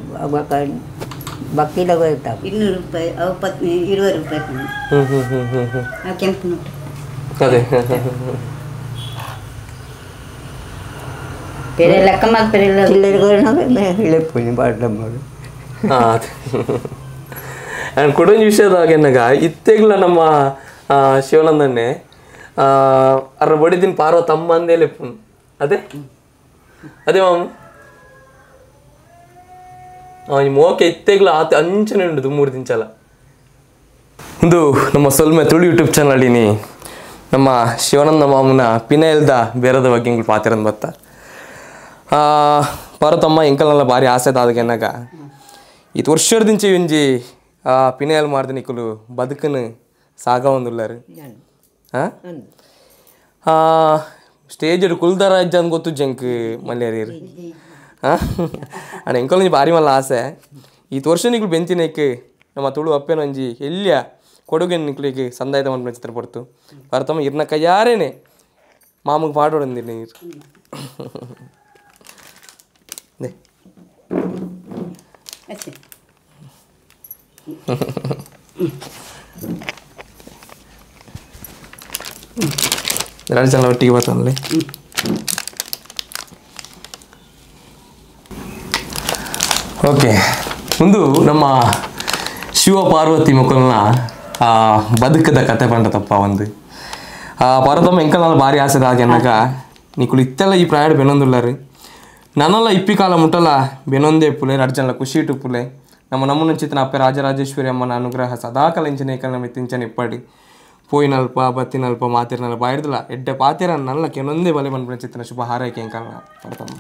ಬಕ್ಕಿಲ ಬರ್ತಾವೆ 200 ರೂಪಾಯಿ ಅವು 20 ರೂಪಾಯಿ ಆ ಕೆಂಪು ನೋಟು ಅದೇ ಬೇರೆ ಲೆಕ್ಕ ಮಾಡ್ತಾರಿಲ್ಲ ಚಿಲ್ಲರೆಗೋರ್ನ ಇಳೆಪ್ಪುನಿ ಬಾಡ್ಲಮ್ಮರು ಅಂಡ್ ಕೊಡೊಂದು ವಿಷಯದಾಗ ಏನಾಗ ಇತ್ತೆಗ್ಲ ನಮ್ಮ ಶಿವಾನಂದನ್ನೇ ಅರ ಬಡಿದಿನ ಪಾರ್ವ ತಮ್ಮ ಅಂದೇ ಲೆಪ್ಪುನು ಅದೇ ಅದೇ ಮಾಮ ಮೋಕೆ ಇತ್ತೆಗ್ಲ ಆತ ಅಂಚನೆ ಉಂಟು 3 ದಿನಚಲ ಒಂದು ನಮ್ಮ ಸೊಲ್ಮೆ ತುಳು ಯೂಟ್ಯೂಬ್ ಚಾನಲಿನಿ ನಮ್ಮ ಶಿವಾನಂದ ಮಾಮನ ಪಿನೈಲ್ದ ಬೇರದ ಬಗ್ಗೆ ಹಿಂಗೆ ಪಾತಿರಂದು ಬತ್ತ ಪಾರ್ವತಮ್ಮ ಎಂಕಲ್ನೆಲ್ಲ ಭಾರಿ ಆಸೆ ಆದಾಗ ಏನಾಗ ಇದು ವರ್ಷದಿಂದ ಒಂಜಿ ಪಿನೈಲ್ ಮಾಡ್ದೆ ನಿಕ್ಕಲು ಬದುಕನು ಸಾಗ ಒಂದುಲ್ಲಾರು ಸ್ಟೇಜ್ ಕುಲ್ದರಾಜ್ ಅಂತ ಗೊತ್ತು ಜಂಕ್ ಮಲ್ಯಾರೀರು ಅಣ್ಣ ಎಂಕಲ್ ಭಾರಿ ಮಲ್ಲ ಆಸೆ ಈ ವರ್ಷ ನಿಕ್ಲು ಬೆಂತಿನಕ್ಕೆ ನಮ್ಮ ತುಳು ಅಪ್ಪೇನ ಒಂಜಿ ಎಲ್ಲಿಯ ಕೊಡುಗೆ ನಿಕ್ಲಿಗೆ ಸಂದಾಯದ ಮನ್ಪನ ಚಿತ್ರ ಪಡ್ತು ಪಾರ್ವತಮ್ಮ ಇರ್ನ ಕೈಯಾರೇನೆ ಮಾಮಗೆ ಪಾಡೋಡಂದಿಲ್ಲ ನೀರು ಅಷ್ಟೇ ಎರಡು ಜನ ಒಟ್ಟಿಗೆ ಬರ್ತಾನಲ್ಲಿ ಓಕೆ ಒಂದು ನಮ್ಮ ಶಿವ ಪಾರ್ವತಿ ಮಕ್ಕಳನ್ನ ಬದುಕದ ಕತೆ ಬಂಡತಪ್ಪ ಒಂದು ಪಾರ್ವತಮ್ಮ ಎಂಕಲ್ ಭಾರಿ ಆಸೆದ ಹಾಗೆ ಅನ್ನಕ ನೀಕುಲು ಇತ್ತೆಲ್ಲ ಈ ಪ್ರಾಯಡ್ ಬೆನೊಂದುಲ್ಲಾರು ನನ್ನಲ್ಲ ಇಪ್ಪಿ ಕಾಲ ಮುಟ್ಟಲ್ಲ ಬೆನೊಂದೇ ಪುಲೆ ರಡ್ಜನಲ್ಲ ಖುಷಿ ಇಟ್ಟು ಪುಲೆ ನಮ್ಮನ ಚಿತ್ರ ಅಪ್ಪೆ ರಾಜರಾಜೇಶ್ವರಿ ಅಮ್ಮನ ಅನುಗ್ರಹ ಸದಾಕಾಲ ಇಂಚನೆ ಏಕಲ್ ಮಿತ್ತಿಂಚನೆ ಇಪ್ಪಡಿ ಪೋಯಿನಲ್ಪ ಬತ್ತಿನಲ್ಪ ಮಾತಿರ್ನಲ್ಪ ಬಾಯ್ದಲ್ಲ ಎಡ್ಡೆ ಪಾತಿರ ನಲ್ಲ ಕೆಲವೊಂದೇ ಬಲೆ ಬಂದ್ಬಿಡ ಚಿತ್ರ ಶುಭ ಹಾರೈಕೆ ಎಂಕಲ್ನ ಪಾರ್ವತಮ್ಮ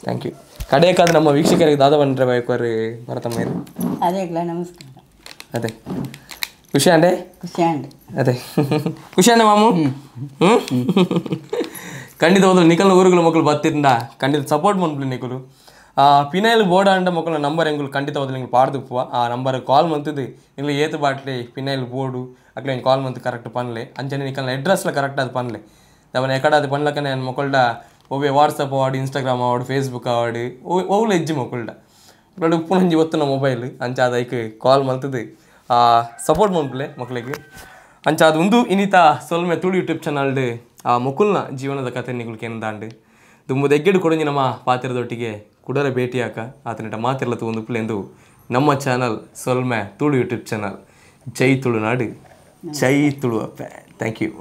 ಥ್ಯಾಂಕ್ ಯು ಕಡೆಯಕಾದ ನಮ್ಮ ವೀಕ್ಷಕರಿಗೆ ದಾದ ಬಂದ್ರೆ ಬಯಕೋರಿ ಪಾರ್ವತಮ್ಮ ಇದು ಅದೇ ನಮಸ್ಕಾರ ಅದೇ ಖುಷಿ ಅಂಡೆ ಖುಷಿ ಅಂಡೆ ಅದೇ ಖುಷಿ ಅಂಡೆ ಮಾಮು ಖಂಡಿತ ಹೋದ್ರು ನಿಕಲ್ನ ಊರುಗಳ ಮಕ್ಕಳು ಬತ್ತಿಂದ ಖಂಡಿತ ಸಪೋರ್ಟ್ ಮಾಡ್ಬಿಡಿ ನಿಕಲು ಪಿನೈಲ್ ಬೋರ್ಡ್ ಅಂಡ ಮಕ್ಕಳ ನಂಬರ್ ಎಂಗಳು ಖಂಡಿತ ಹೋದ್ರೆ ನಿಂಗೆ ಪಾಡ್ದುಪ್ಪುವ ಆ ನಂಬರ್ ಕಾಲ್ ಮಂತದ್ದು ನಿಂಗೆ ಏತು ಬಾಟ್ಲಿ ಪಿನೈಲ್ ಬೋರ್ಡು ಅಕ್ಲೆ ಕಾಲ್ ಮಂತ್ ಕರೆಕ್ಟ್ ಪನ್ಲೆ ಅಂಚನೆ ನಿಕಲ್ನ ಅಡ್ರೆಸ್ಲ ಕರೆಕ್ಟ್ ಅದು ಪನ್ಲೆ ಅವನ ಎಕಡೆ ಅದು ಪನ್ಲಕ್ಕ ನನ್ನ ಮಕ್ಕಳ್ಡ ಒಬ್ಬೆ ವಾಟ್ಸಪ್ ಆವಾಡು ಇನ್ಸ್ಟಾಗ್ರಾಮ್ ಆವಾಡು ಫೇಸ್ಬುಕ್ ಆವಾಡು ಓವ್ಲು ಹೆಜ್ಜೆ ಮಕ್ಕಳ್ಡ ಮಕ್ಕಳು ಉಪ್ಪುನಂಜಿ ಒತ್ತು ನಮ್ಮ ಮೊಬೈಲ್ ಅಂಚ ಅದಕ್ಕೆ ಕಾಲ್ ಮಂತದ್ದು ಸಪೋರ್ಟ್ ಮಾಡ್ಬಿಡ್ಲೆ ಮಕ್ಕಳಿಗೆ ಅಂಚ ಅದು ಒಂದು ಇನ್ನಿತ ಸೊಲ್ಮೆ ತುಳು ಯೂಟ್ಯೂಬ್ ಚಾನಲ್ಡ್ ಆ ಮಕ್ಕಳನ್ನ ಜೀವನದ ಕಥೆ ನಿಗಲ್ಕೆ ಎಂದಾಂಡು ತುಂಬ ದೆಗ್ಗೆಡು ಕೊಡಂಜಿ ನಮ್ಮ ಪಾತ್ರದೊಟ್ಟಿಗೆ ಕುಡರ ಭೇಟಿಯಾಕ ಆತನಿಟ ಮಾತಿರ್ಲ ಒಂದು ಪ್ಲೇಂದು ನಮ್ಮ ಚಾನಲ್ ಸೊಲ್ಮೆ ತುಳು ಯೂಟ್ಯೂಬ್ ಚಾನಲ್ ಜೈ ತುಳುನಾಡು ಜೈ ತುಳು ಅಪ್ಪೆ ಥ್ಯಾಂಕ್ ಯು